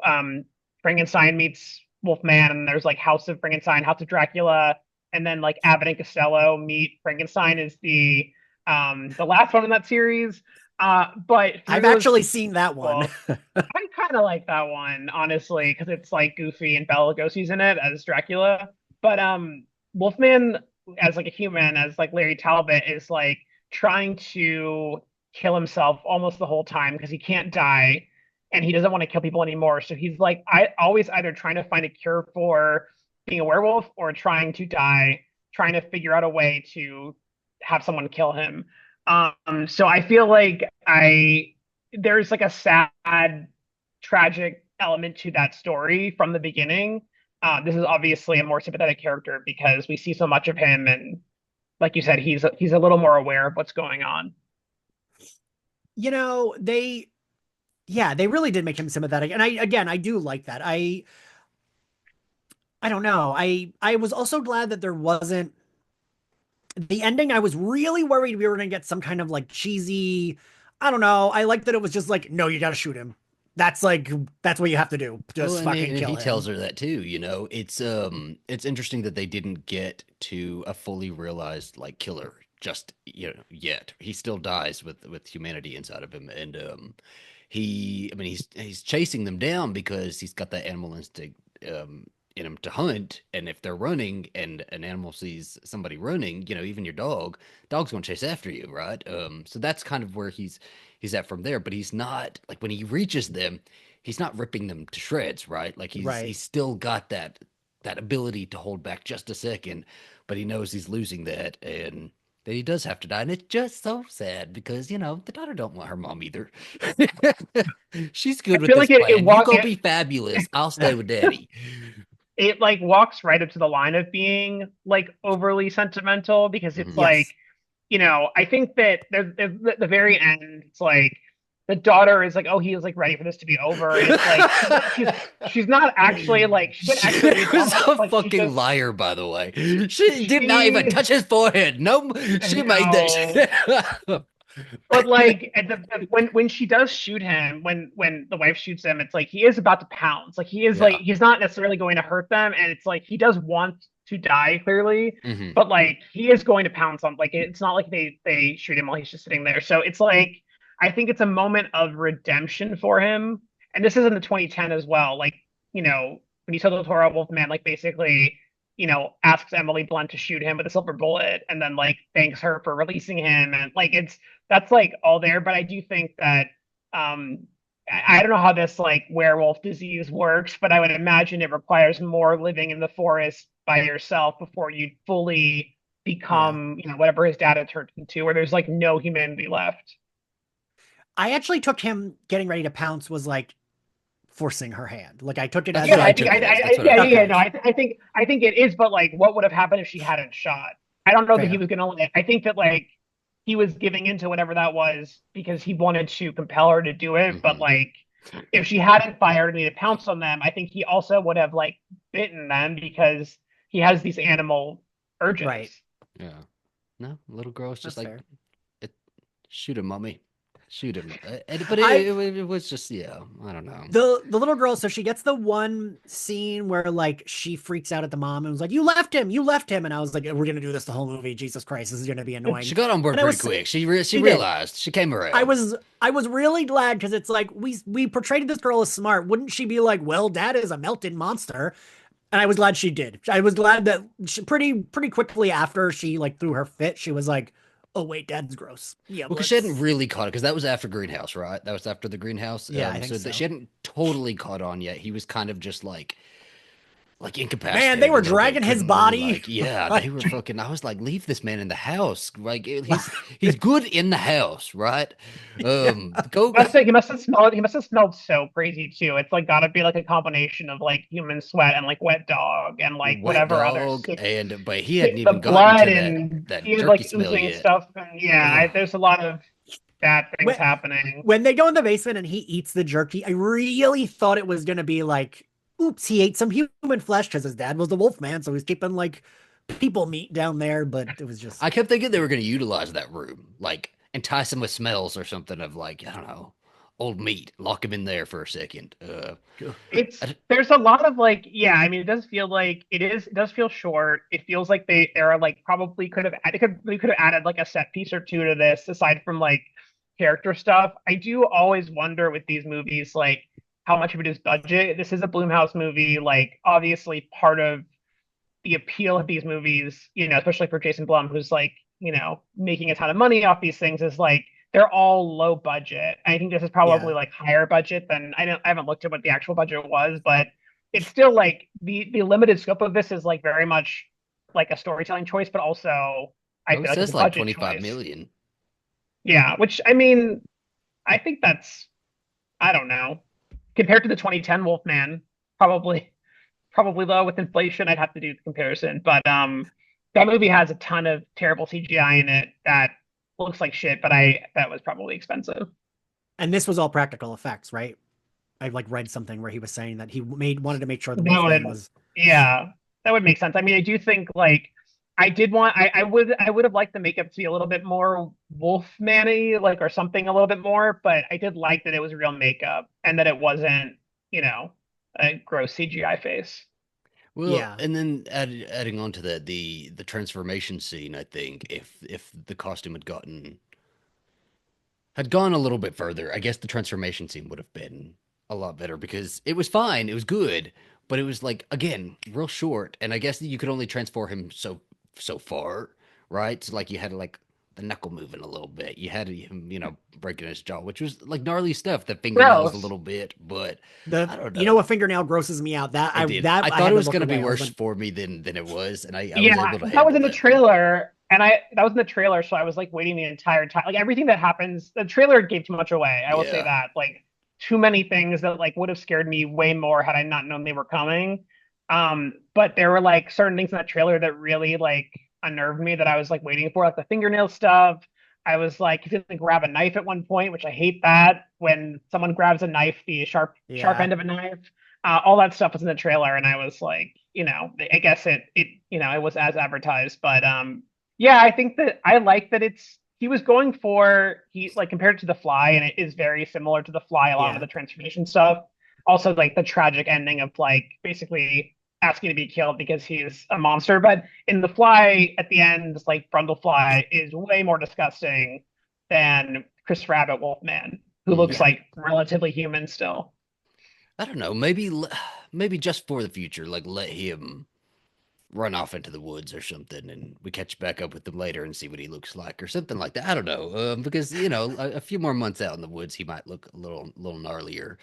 Frankenstein meets Wolfman, and there's like House of Frankenstein, House of Dracula, and then like Abbott and Costello meet Frankenstein is the last one in that series. But through I've those actually seen that one. sequels, I kind of like that one, honestly, because it's like goofy and Bela Lugosi's in it as Dracula. But Wolfman, as like a human, as like Larry Talbot, is like trying to kill himself almost the whole time because he can't die and he doesn't want to kill people anymore. So he's like, I always either trying to find a cure for being a werewolf or trying to die, trying to figure out a way to have someone kill him. So I feel like I there's like a sad, tragic element to that story from the beginning. This is obviously a more sympathetic character because we see so much of him, and like you said, he's a little more aware of what's going on. They, yeah, they really did make him sympathetic. And I, again, I do like that. I don't know. I was also glad that there wasn't the ending. I was really worried we were gonna get some kind of like cheesy. I don't know. I like that it was just like, no, you gotta shoot him. That's like that's what you have to do. Well, Just and fucking he kill tells him. her that too, you know. It's interesting that they didn't get to a fully realized like killer just yet. He still dies with humanity inside of him, and I mean he's chasing them down because he's got that animal instinct in him to hunt, and if they're running and an animal sees somebody running, you know, even your dog's gonna chase after you, right? So that's kind of where he's at from there, but he's not like when he reaches them, he's not ripping them to shreds, right? Like Right. he's still got that ability to hold back just a second, but he knows he's losing that, and that he does have to die. And it's just so sad because, you know, the daughter don't want her mom either. She's I good with feel this like it plan. You walk go it, be fabulous. I'll stay with daddy. it like walks right up to the line of being like overly sentimental because it's Mhm. like, Yes. I think that there's the very end, it's like the daughter is like, oh, he is like ready for this to be over, and it's like she's not actually like she didn't She actually need was justice, a like she fucking just liar, by the way. She did not even she touch his forehead. No, she made that no. shit up. But like at when she does shoot him, when the wife shoots him, it's like he is about to pounce. Like he is like Yeah. he's not necessarily going to hurt them, and it's like he does want to die clearly, Hmm. but like he is going to pounce on. Like it's not like they shoot him while he's just sitting there. So it's like I think it's a moment of redemption for him, and this is in the 2010 as well. Like when you saw the Toro Wolfman, like basically. Asks Emily Blunt to shoot him with a silver bullet and then like thanks her for releasing him. And like that's like all there. But I do think that I don't know how this like werewolf disease works, but I would imagine it requires more living in the forest by yourself before you fully Yeah. become, whatever his dad had turned into, where there's like no humanity left. I actually took him getting ready to pounce was like forcing her hand. Like I took it That's as what Yeah, I I think like, took it as. That's what I yeah, took it yeah, okay, no, as. I think it is, but like, what would have happened if she hadn't shot? I don't know that he fair. was gonna. I think that like he was giving into whatever that was because he wanted to compel her to do it. But Hmm. like, if she hadn't fired and he had pounced on them, I think he also would have like bitten them because he has these animal urges. Right. Yeah. No, little girl's just That's like, fair. it, shoot him, mommy. Shoot him. But I it was just, yeah, I don't know. the little girl, so she gets the one scene where like she freaks out at the mom and was like, you left him," and I was like, we're gonna do this the whole movie. Jesus Christ, this is gonna be She annoying. got on board And I pretty was quick. She she did. realized. She came I around. was I was really glad because it's like we portrayed this girl as smart. Wouldn't she be like, well, dad is a melted monster? And I was glad she did. I was glad that she, pretty quickly after she like threw her fit, she was like, "Oh wait, dad's gross. Yeah, Well, because she hadn't let's." really caught it, because that was after Greenhouse, right? That was after the Greenhouse. Yeah, I think So that she so. hadn't totally caught on yet. He was kind of just like Man, they incapacitated a were little bit. dragging his Couldn't really body. like, yeah, they were Like, fucking. I was like, leave this man in the house. Like he's good in the house, right? yeah. Go. He must have smelled so crazy too. It's like gotta be like a combination of like human sweat and like wet dog and like Wet whatever other dog, sick, and but he hadn't the even gotten blood to and that he had jerky like smell oozing yet. stuff. And yeah, Ugh. there's a lot of bad things when happening. when they go in the basement and he eats the jerky, I really thought it was gonna be like, oops, he ate some human flesh because his dad was the wolf man, so he's keeping like people meat down there. But it was just I kept thinking they were going to utilize that room, like entice him with smells or something of like, I don't know, old meat. Lock him in there for a second. It's I d- there's a lot of like yeah, I mean it does feel like it does feel short. It feels like there are like probably could have added we could have added like a set piece or two to this aside from like character stuff. I do always wonder with these movies like how much of it is budget. This is a Blumhouse movie, like obviously part of the appeal of these movies, especially for Jason Blum, who's like, making a ton of money off these things, is like they're all low budget. I think this is yeah, probably like higher budget than I haven't looked at what the actual budget was, but it's still like the limited scope of this is like very much like a storytelling choice, but also I oh, it feel like it's a says like budget 25 choice. million. Yeah, which I mean, I think that's I don't know compared to the 2010 Wolfman, probably low with inflation. I'd have to do the comparison, but that movie has a ton of terrible CGI in it that looks like shit, but I that was probably expensive. and this was all practical effects, right? I like read something where he was saying that he made wanted to make sure the No, Wolfman was. Yeah, that would make sense. I mean, I do think like I would have liked the makeup to be a little bit more Wolfman-y, like or something a little bit more, but I did like that it was real makeup and that it wasn't, you know, a gross CGI face. Well, Yeah. and then adding on to that, the transformation scene, I think if the costume had gone a little bit further, I guess the transformation scene would have been a lot better because it was fine, it was good, but it was like again, real short, and I guess you could only transform him so far, right? So like you had like the knuckle moving a little bit. You had him, breaking his jaw, which was like gnarly stuff. The fingernails a Gross. little bit, but The I don't you know know. what fingernail grosses me out? That It I did. that I I thought it had to was look going to be away. I was worse like, for me than it was, and I was Yeah, able to that was handle in the that one. trailer, and I that was in the trailer, so I was like waiting the entire time. Like everything that happens, the trailer gave too much away. I will say Yeah. that. Like too many things that like would have scared me way more had I not known they were coming. But there were like certain things in that trailer that really like unnerved me that I was like waiting for, like the fingernail stuff. I was like, if you like grab a knife at one point, which I hate that when someone grabs a knife, the sharp yeah, end of a knife. All that stuff was in the trailer, and I was like, I guess it was as advertised, but yeah, I think that I like that he was going for he like compared to The Fly, and it is very similar to The Fly, a lot of yeah, the transformation stuff. Also, like the tragic ending of like basically asking to be killed because he's a monster. But in The Fly, at the end, like Brundlefly is way more disgusting than Chris Rabbit Wolfman, who looks Mm. yeah. like relatively human still. I don't know. Maybe just for the future, like let him run off into the woods or something, and we catch back up with him later and see what he looks like or something like that. I don't know, because a few more months out in the woods, he might look a little gnarlier.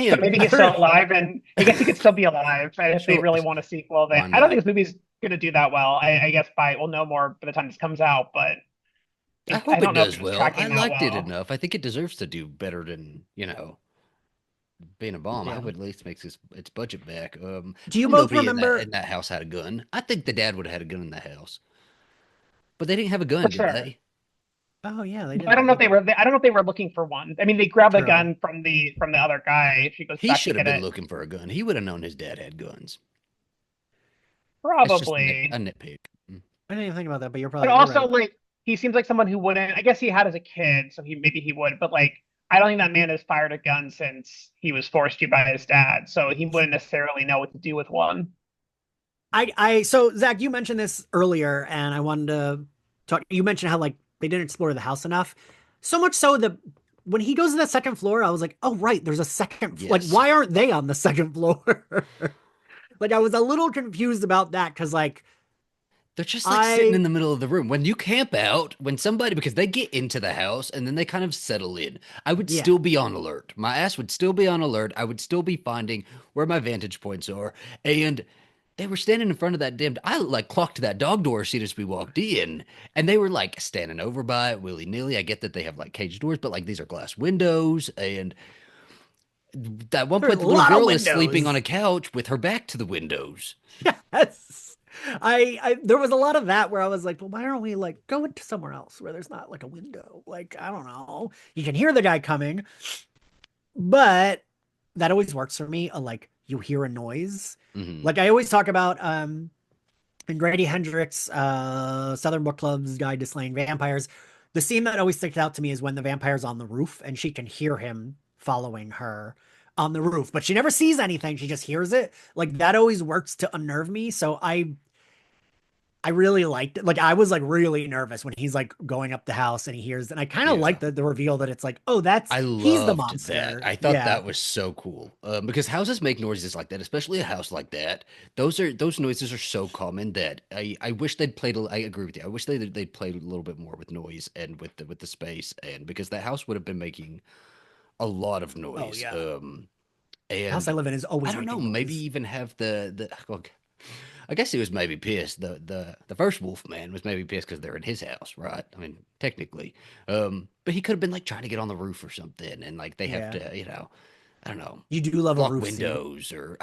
So And maybe I he's still heard, alive, and I guess he could still be alive. And if they sure, really want a sequel, why I don't not? think this movie's going to do that well. I guess we'll know more by the time this comes out, but I I hope it don't know if does it's well. I tracking that liked it well. enough. I think it deserves to do better than being a bomb. I Yeah. hope it at least makes its budget back. Do you both Nobody in that remember? in that house had a gun. I think the dad would have had a gun in the house, but they didn't have a For gun, did sure. they? Oh yeah, they But I don't didn't, know if did they they? were. I don't know if they were looking for one. I mean, they grab the True. gun from the other guy. If she goes He back to should have get been it, looking for a gun. He would have known his dad had guns. It's just a probably. nitpick. Mm. I didn't even think about that, but But you're also, right. like, he seems like someone who wouldn't. I guess he had as a kid, so maybe he would. But like, I don't think that man has fired a gun since he was forced to by his dad, so he wouldn't necessarily know what to do with one. So Zach, you mentioned this earlier, and I wanted to talk. You mentioned how like they didn't explore the house enough, so much so that when he goes to the second floor, I was like, oh right, there's a second. Like, Yes. why aren't they on the second floor? Like, I was a little confused about that because like They're just like sitting I in the middle of the room. When you camp out, when somebody, because they get into the house and then they kind of settle in, I would yeah, still be on alert. My ass would still be on alert. I would still be finding where my vantage points are. And they were standing in front of that damned, I like clocked that dog door as soon as we walked in. And they were like standing over by it willy nilly. I get that they have like cage doors, but like these are glass windows. And at one there's point, a the little lot of girl is sleeping on windows. a couch with her back to the windows. Yes. I there was a lot of that where I was like, well, why don't we like go into somewhere else where there's not like a window? Like, I don't know. You can hear the guy coming, but that always works for me. Like you hear a noise. Hmm. Like I always talk about in Grady Hendrix, Southern Book Club's Guide to Slaying Vampires. The scene that always sticks out to me is when the vampire's on the roof and she can hear him following her on the roof, but she never sees anything. She just hears it. Like that always works to unnerve me. So I really liked it. Like I was like really nervous when he's like going up the house and he hears, and I kind of like Yeah. the reveal that it's like, oh, that's I he's the loved that. monster. I thought Yeah, that was so cool because houses make noises like that, especially a house like that. Those noises are so common that I wish they'd played. I agree with you. I wish they'd played a little bit more with noise and with the space, and because that house would have been making a lot of oh noise. yeah. The house I And live in is I always don't know, making maybe noise. even have the well, I guess he was maybe pissed. The first wolf man was maybe pissed because they're in his house, right? I mean, technically. But he could have been like trying to get on the roof or something, and like they have Yeah, to, I don't know, you do love a block roof scene. windows or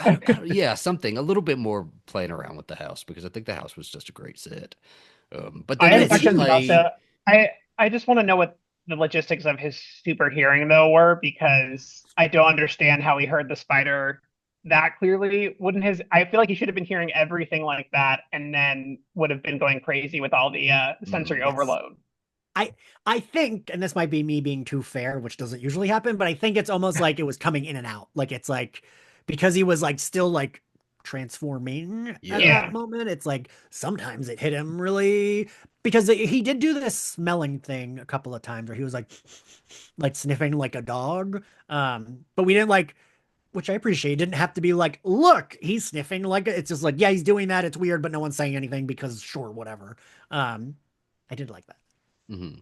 yeah, something a little bit more playing around with the house because I think the house was just a great set. But I then have they Yeah, did questions he about play. I just want to know what the logistics of his super hearing though were because I don't understand how he heard the spider that clearly, wouldn't his I feel like he should have been hearing everything like that and then would have been going crazy with all the sensory Mm, Yes. overload. I think, and this might be me being too fair, which doesn't usually happen, but I think it's almost like it was coming in and out. Like it's like because he was like still like transforming at yeah. that Yeah. moment, it's like sometimes it hit him really because he did do this smelling thing a couple of times where he was like sniffing like a dog. But we didn't like which I appreciate. It didn't have to be like, look, he's sniffing like it's just like, yeah, he's doing that. It's weird, but no one's saying anything because sure, whatever. Um, I did like that. Hmm.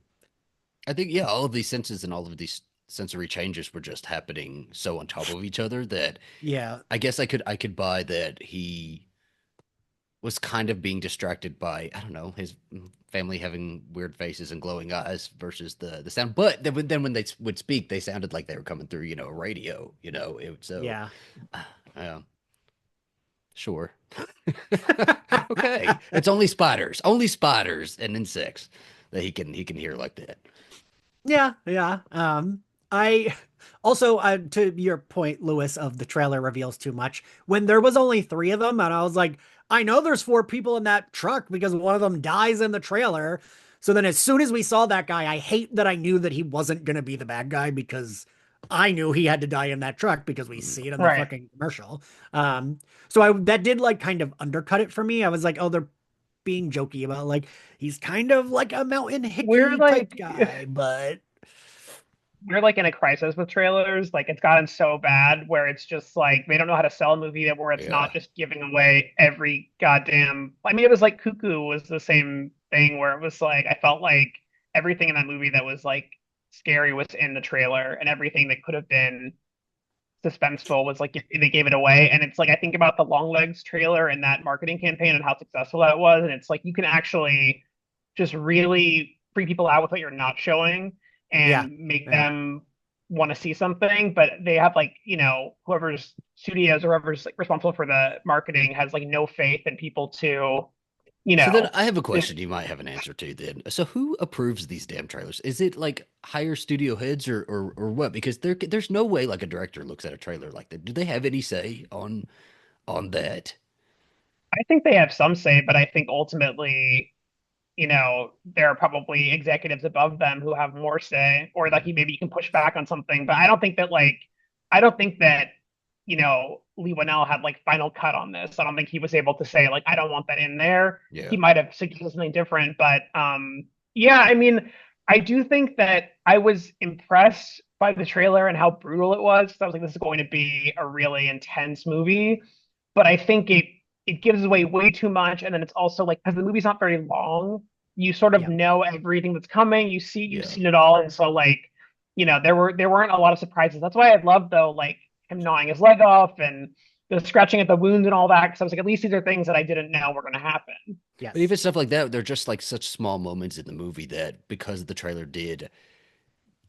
I think yeah, all of these senses and all of these sensory changes were just happening so on top of each other that Yeah, I guess I could buy that he was kind of being distracted by I don't know his family having weird faces and glowing eyes versus the sound. But then when they would speak, they sounded like they were coming through a radio. So yeah. uh, sure, okay. It's only spiders and insects that he can hear like that. Yeah, yeah. I also to your point, Lewis, of the trailer reveals too much. When there was only three of them, and I was like, I know there's four people in that truck because one of them dies in the trailer. So then as soon as we saw that guy, I hate that I knew that he wasn't gonna be the bad guy because I knew he had to die in that truck because we Mm. see it in the Right. fucking commercial. So I that did like kind of undercut it for me. I was like, oh, they're being jokey about like he's kind of like a mountain We're hickey type like guy, but we're like in a crisis with trailers. Like it's gotten so bad where it's just like they don't know how to sell a movie that where it's Yeah. not just giving away every goddamn. I mean, it was like Cuckoo was the same thing where it was like I felt like everything in that movie that was like scary was in the trailer, and everything that could have been suspenseful was like they gave it away. And it's like I think about the Long Legs trailer and that marketing campaign and how successful that was, and it's like you can actually just really freak people out with what you're not showing yeah, and make yeah. them want to see something. But they have like, whoever's studios or whoever's like responsible for the marketing has like no faith in people to, you So then know, I have a question you might have an answer to then. So who approves these damn trailers? Is it like higher studio heads or what? Because there's no way like a director looks at a trailer like that. Do they have any say on that? I think they have some say, but I think ultimately, there are probably executives above them who have more say, or like Mm, maybe you can push back on something. But I don't think that Lee Winnell had like final cut on this. I don't think he was able to say like I don't want that in there. He yeah. might have suggested something different, but yeah, I mean, I do think that I was impressed by the trailer and how brutal it was. So I was like, this is going to be a really intense movie, but I think it gives away way too much, and then it's also like because the movie's not very long, you sort of Yeah. know everything that's coming. You've Yeah. seen it all, and so like there weren't a lot of surprises. That's why I love though like him gnawing his leg off and the scratching at the wound and all that. Because I was like, at least these are things that I didn't know were going to happen. But even Yes. stuff like that, they're just like such small moments in the movie that because the trailer did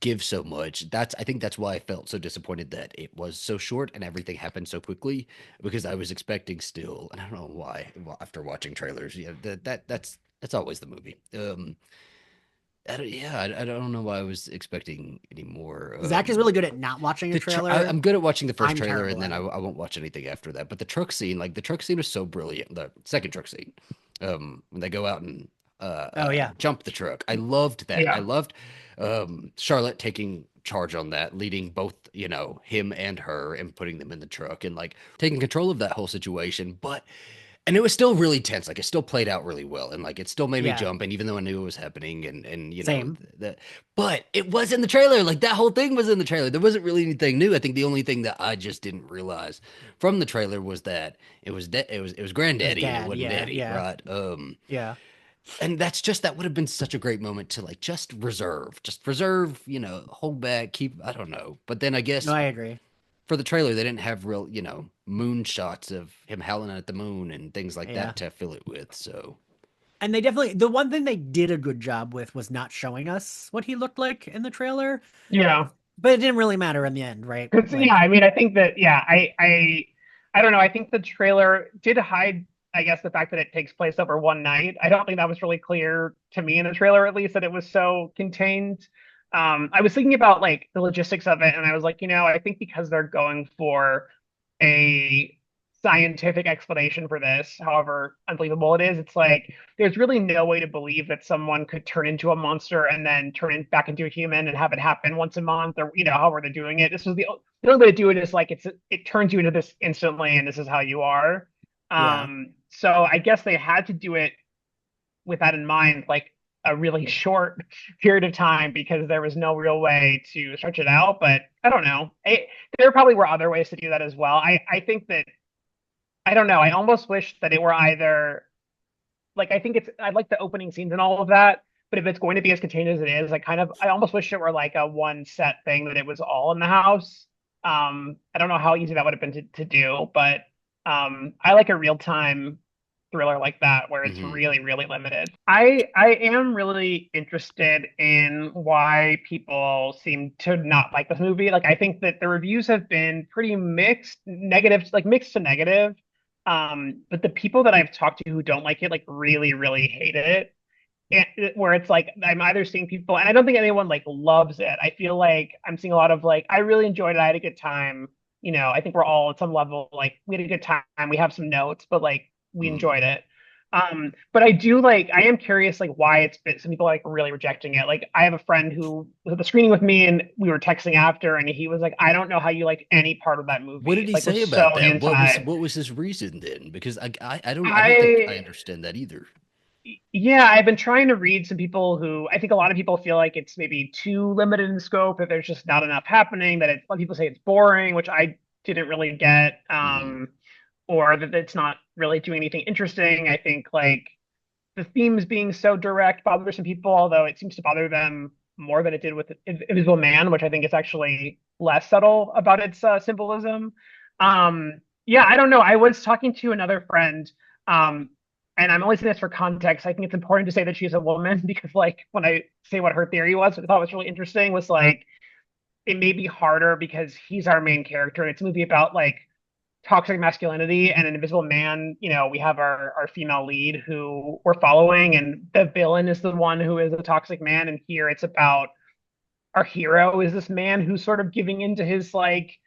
give so much, I think that's why I felt so disappointed that it was so short and everything happened so quickly because I was expecting still, and I don't know why after watching trailers, yeah, that's always the movie. I don't know why I was expecting any more. Zach is really good at not watching a trailer. I'm good at watching the first I'm trailer and terrible then at it. I won't watch anything after that. But the truck scene was so brilliant. The second truck scene, when they go out and Oh yeah. jump the truck, I loved that. I Yeah. loved Charlotte taking charge on that, leading both him and her and putting them in the truck and like taking control of that whole situation. And it was still really tense. Like it still played out really well, and like it still made me Yeah. jump. And even though I knew it was happening, and Same. that, but it was in the trailer. Like that whole thing was in the trailer. There wasn't really anything new. I think the only thing that I just didn't realize from the trailer was that it was It was granddaddy and it dad. wasn't Yeah. daddy, Yeah. right? Yeah. And that would have been such a great moment to like just reserve, hold back, keep. I don't know, but then I No, guess I agree. for the trailer, they didn't have real, moon shots of him howling at the moon and things like Yeah. that to fill it with. So, And they definitely the one thing they did a good job with was not showing us what he looked like in the trailer, Yeah. but it didn't really matter in the end, right? Because yeah, Like, I mean, I think that yeah, I don't know. I think the trailer did hide, I guess, the fact that it takes place over one night. I don't think that was really clear to me in the trailer, at least, that it was so contained. I was thinking about like the logistics of it, and I was like, I think because they're going for a scientific explanation for this, however unbelievable it is. It's like there's really no way to believe that someone could turn into a monster and then back into a human and have it happen once a month, or however they're doing it. This was the only way to do it is like it turns you into this instantly, and this is how you are. Yeah. So I guess they had to do it with that in mind, like a really short period of time because there was no real way to stretch it out. But I don't know. There probably were other ways to do that as well. I think that I don't know. I almost wish that it were either like I like the opening scenes and all of that, but if it's going to be as contained as it is, I almost wish it were like a one set thing that it was all in the house. I don't know how easy that would have been to do, but I like a real time thriller like that where it's Hmm. really really limited. I am really interested in why people seem to not like this movie. Like I think that the reviews have been pretty mixed, negative, like mixed to negative. But the people that I've talked to who don't like it like really really hate it. Where it's like I'm either seeing people, and I don't think anyone like loves it. I feel like I'm seeing a lot of like I really enjoyed it. I had a good time. I think we're all at some level like we had a good time. We have some notes, but like we Hmm. enjoyed it. But I am curious like why it's been some people are, like really rejecting it. Like I have a friend who was at the screening with me, and we were texting after, and he was like, "I don't know how you liked any part of that What movie. did he Like was say so about that? anti." What was his reason then? Because I don't think I I understand that either. Yeah, I've been trying to read some people who I think a lot of people feel like it's maybe too limited in scope, that there's just not enough happening, that a lot of people say it's boring, which I didn't really get, Hmm. or that it's not really doing anything interesting. I think like the themes being so direct bothers some people, although it seems to bother them more than it did with Invisible Man, which I think is actually less subtle about its symbolism. Yeah, I don't know. I was talking to another friend, um, and I'm only saying this for context. I think it's important to say that she's a woman because, like, when I say what her theory was, what I thought was really interesting was like it may be harder because he's our main character, and it's a movie about like toxic masculinity and an invisible man. We have our female lead who we're following, and the villain is the one who is a toxic man. And here it's about our hero is this man who's sort of giving into his like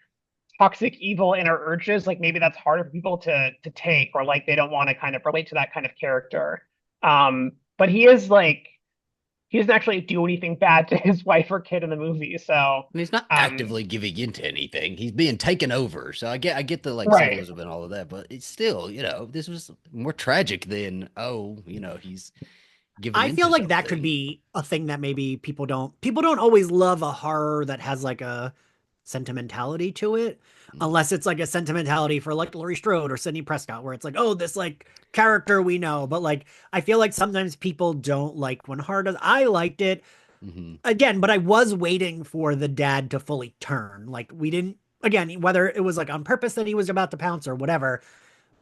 toxic evil inner urges. Like maybe that's harder for people to take, or like they don't want to kind of relate to that kind of character. But he doesn't actually do anything bad to his wife or kid in the movie. So And he's not um actively giving into anything. He's being taken over. So I get the like right. symbolism and all of that, but it's still, this was more tragic than he's giving I feel into like that could something. be a thing that maybe people don't always love a horror that has like a sentimentality to it, Mm. unless it's like a sentimentality for like Laurie Strode or Sidney Prescott, where it's like, oh, this like character we know. But like, I feel like sometimes people don't like when horror does. I liked it Hmm. again, but I was waiting for the dad to fully turn. Like, we didn't, again, whether it was like on purpose that he was about to pounce or whatever,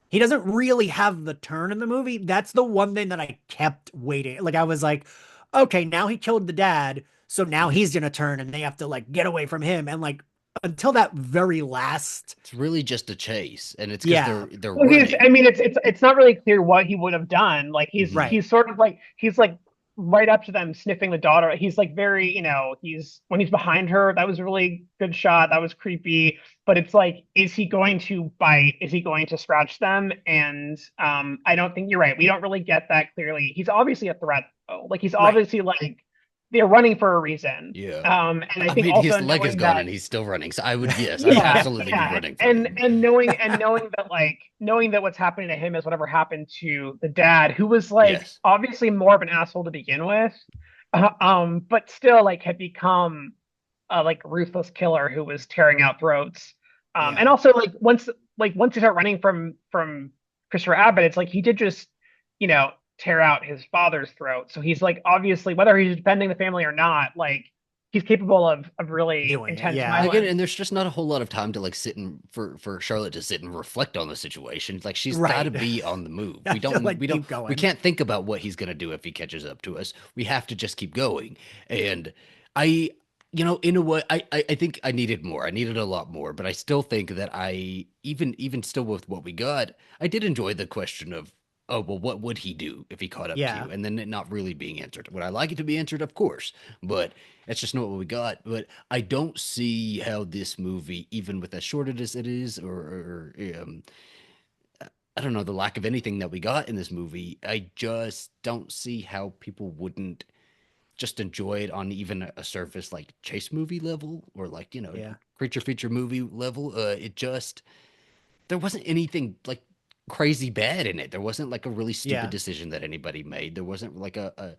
he doesn't really have the turn in the movie. That's the one thing that I kept waiting. Like, I was like, okay, now he killed the dad, so now he's gonna turn and they have to like get away from him. And like until that very last, It's really just a chase, and it's because yeah, they're Well, I running. mean, it's not really clear what he would have done. Like Hmm. right. he's sort of like he's like right up to them sniffing the daughter. He's like very, he's when he's behind her, that was a really good shot. That was creepy. But it's like, is he going to bite? Is he going to scratch them? And I don't think you're right. We don't really get that clearly. He's obviously a threat though. Like he's Right. obviously like they're running for a reason. Yeah. And I I think mean, his also leg is knowing gone that and he's still running. So yes, I would yeah, absolutely be yeah, running from and him. knowing that knowing that what's happening to him is whatever happened to the dad, who was like Yes. obviously more of an asshole to begin with, but still like had become a like ruthless killer who was tearing out throats. And Yeah. also like once you start running from Christopher Abbott, it's like he did just tear out his father's throat. So he's like obviously whether he's defending the family or not, like he's capable of really Doing it. intense Yeah. Again, violence. and there's just not a whole lot of time to like sit and for Charlotte to sit and reflect on the situation. Like she's got to Right. be on the move. I feel like keep We going. can't think about what he's gonna do if he catches up to us. We have to just keep going. And I, in a way, I think I needed more. I needed a lot more, but I still think that I even still with what we got, I did enjoy the question of oh, well, what would he do if he caught up to Yeah. you? And then it not really being answered. Would I like it to be answered? Of course, but that's just not what we got. But I don't see how this movie, even with as short as it is, or I don't know, the lack of anything that we got in this movie, I just don't see how people wouldn't just enjoy it on even a surface like chase movie level or like, Yeah. creature feature movie level. It just, there wasn't anything like crazy bad in it. There wasn't like a really stupid Yeah. decision that anybody made. There wasn't like a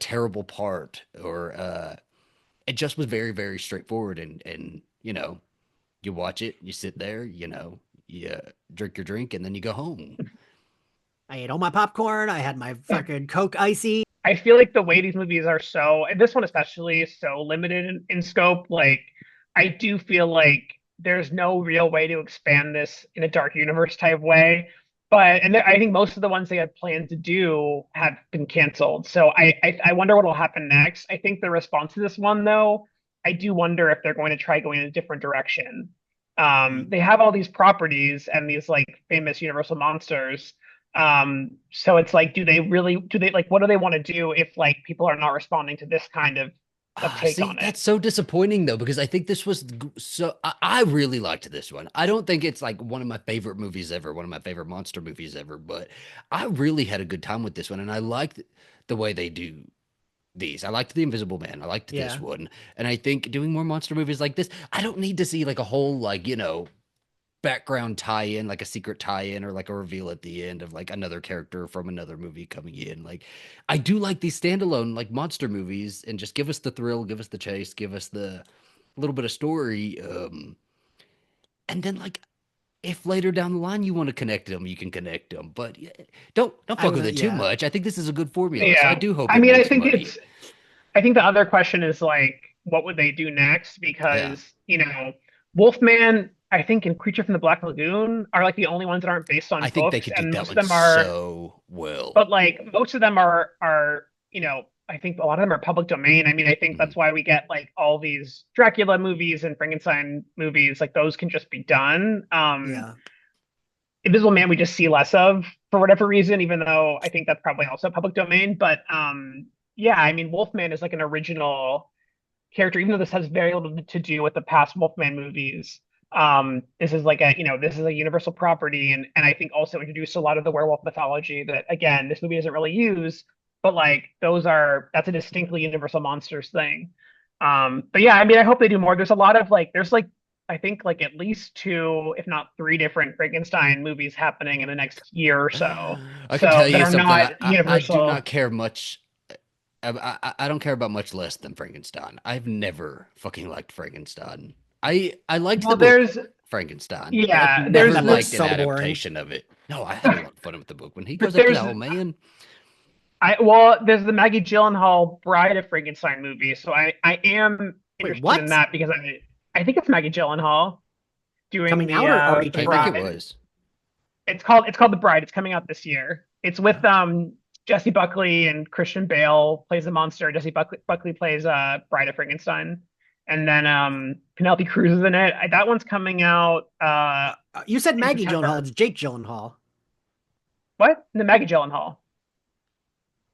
terrible part or it just was very, very straightforward and you watch it, you sit there, you drink your drink and then you go home. I ate all my popcorn. I had my fucking Coke icy. I feel like the way these movies are so, and this one especially, is so limited in scope. Like, I do feel like there's no real way to expand this in a dark universe type way. But I think most of the ones they had planned to do have been canceled. So I wonder what will happen next. I think the response to this one, though, I do wonder if they're going to try going in a different direction. Mm. They have all these properties and these like famous Universal monsters, so it's like, do they like, what do they want to do if like people are not responding to this kind of take See, on it? that's so disappointing though, because I think this was so. I really liked this one. I don't think it's like one of my favorite movies ever, one of my favorite monster movies ever, but I really had a good time with this one, and I liked the way they do these. I liked The Invisible Man. I liked this Yeah. one, and I think doing more monster movies like this, I don't need to see like a whole like background tie-in, like a secret tie-in or like a reveal at the end of like another character from another movie coming in. Like I do like these standalone like monster movies and just give us the thrill, give us the chase, give us the little bit of story. And then like if later down the line you want to connect them, you can connect them. But yeah, don't I fuck with will. it too Yeah. much. I think this is a good formula. So I Yeah. do hope I it mean, makes money. I think the other question is like, what would they do next? Yeah. Because, Wolfman, I think, and Creature from the Black Lagoon are like the only ones that aren't based I on think they books, could do and that most of one them are, so well. but like most of them are, I think a lot of them are public domain. I mean, I think Mhm. that's why we get like all these Dracula movies and Frankenstein movies, like those can just be done. Yeah. Invisible Man we just see less of for whatever reason, even though I think that's probably also public domain. But yeah, I mean, Wolfman is like an original character, even though this has very little to do with the past Wolfman movies. This is like this is a universal property, and I think also introduced a lot of the werewolf mythology that again this movie doesn't really use, but like that's a distinctly Universal Monsters thing. But yeah, I mean, I hope they do more. There's a lot of like there's like I think like at least two, if not three, different Frankenstein movies happening in the next year or so. I can tell So that you are something. not I do not Universal. care much. I don't care about much less than Frankenstein. I've never fucking liked Frankenstein. I liked the Well, book there's Frankenstein, but I've yeah, never That book's liked an so boring. adaptation of it. No, I had a lot of fun with the book when he goes but up to the there's old man. there's the Maggie Gyllenhaal Bride of Frankenstein movie, so I am Wait, interested in what? that because I think it's Maggie Gyllenhaal doing Coming out or already the I came think it out? Bride. was. It's called The Bride. It's coming out this year. It's with Jesse Buckley and Christian Bale plays the monster. Jesse Buckley plays Bride of Frankenstein, and then Penelope Cruz is in it. That one's coming out You said in Maggie Gyllenhaal. September. It's Jake Gyllenhaal. What? The Maggie Gyllenhaal.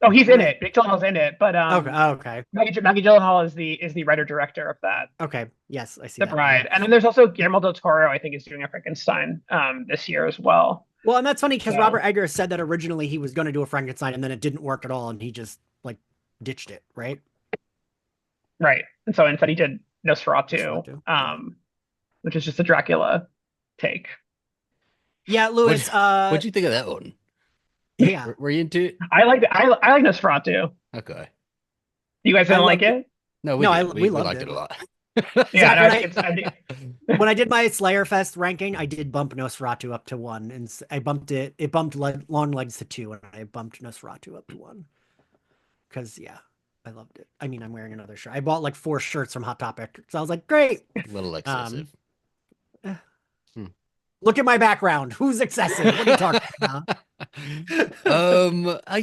Oh, he's What in I? it. Jake Gyllenhaal's in it, but Okay. Okay. Maggie Gyllenhaal is the writer director of that. Okay. Yes, I see The that now. Bride. And then there's also Guillermo del Toro, I think, is doing a Frankenstein this year as well. Well, and that's funny because Robert So, Eggers said that originally he was going to do a Frankenstein and then it didn't work at all and he just like ditched it, right? right. And so instead he did Nosferatu, Nosferatu. Yeah. which is just a Dracula take. Yeah, What Lewis. what'd you think of that one? Yeah, Were you into it? I like Nosferatu. Okay. You guys I didn't like loved it. it? No, we No, did. we We loved liked it. it a lot. Yeah, Zach, no, when I think when I did my Slayer Fest ranking, I did bump Nosferatu up to one, and I bumped it. It bumped Long Legs to two, and I bumped Nosferatu up to one. Because yeah, I loved it. I mean, I'm wearing another shirt. I bought like 4 shirts from Hot Topic, so I was like, great. A little Um, excessive. eh, Hmm. Look at my background. Who's excessive? What are you talking about?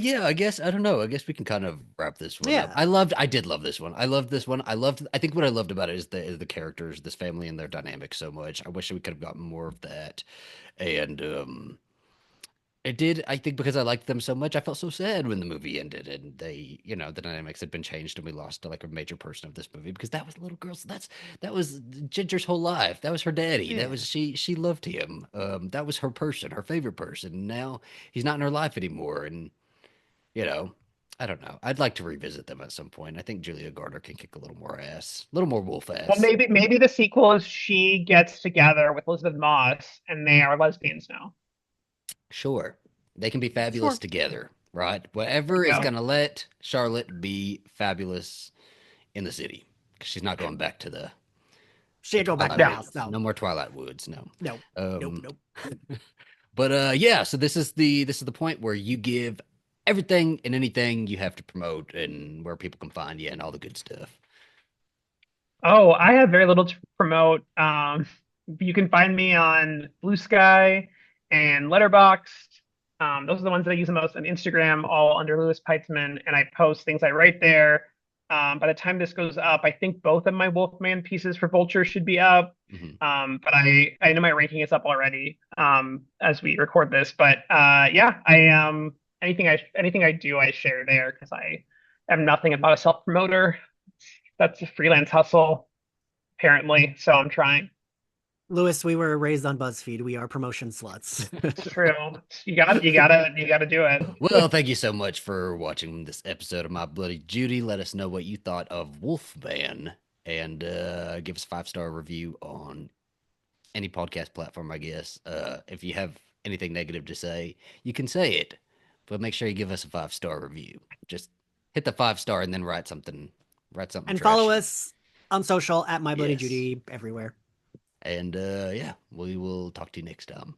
Yeah, I guess I don't know. I guess we can kind of wrap this one up. Yeah, I did love this one. I loved this one. I think what I loved about it is the characters, this family and their dynamic so much. I wish we could have gotten more of that. And It did. I think because I liked them so much, I felt so sad when the movie ended and they, the dynamics had been changed and we lost like a major person of this movie because that was a little girl. So that was Ginger's whole life. That was her daddy. That Yeah. was she loved him. That was her person, her favorite person. Now he's not in her life anymore. And you know, I don't know. I'd like to revisit them at some point. I think Julia Garner can kick a little more ass, a little more wolf Well, ass. maybe the sequel is she gets together with Elizabeth Moss and they are lesbians now. Sure. They can be fabulous Sure. together, right? There Whatever you is go. going to let Charlotte be fabulous in the city. Because she's not going back to She the ain't go back to Twilight the No. house. Woods. No, No more Twilight Woods, no. no, nope, Um nope. but yeah, so this is the point where you give everything and anything you have to promote and where people can find you and all the good stuff. Oh, I have very little to promote. You can find me on Blue Sky and Letterboxd. Those are the ones that I use the most on Instagram, all under Lewis Peitzman, and I post things I write there. By the time this goes up, I think both of my Wolfman pieces for Vulture should be up. Mhm. But I know my ranking is up already as we record this. But yeah, I anything I do I share there because I am nothing about a self promoter. That's a freelance hustle, apparently. So I'm trying. Lewis, we were raised on BuzzFeed. We are promotion sluts. It's true. You gotta do Well, it. thank you so much for watching this episode of My Bloody Judy. Let us know what you thought of Wolfman and give us a 5-star review on any podcast platform, I guess. If you have anything negative to say, you can say it, but make sure you give us a 5-star review. Just hit the 5-star and then write something And follow trashy. us on social at Yes. mybloodyjudy everywhere. And yeah, we will talk to you next time.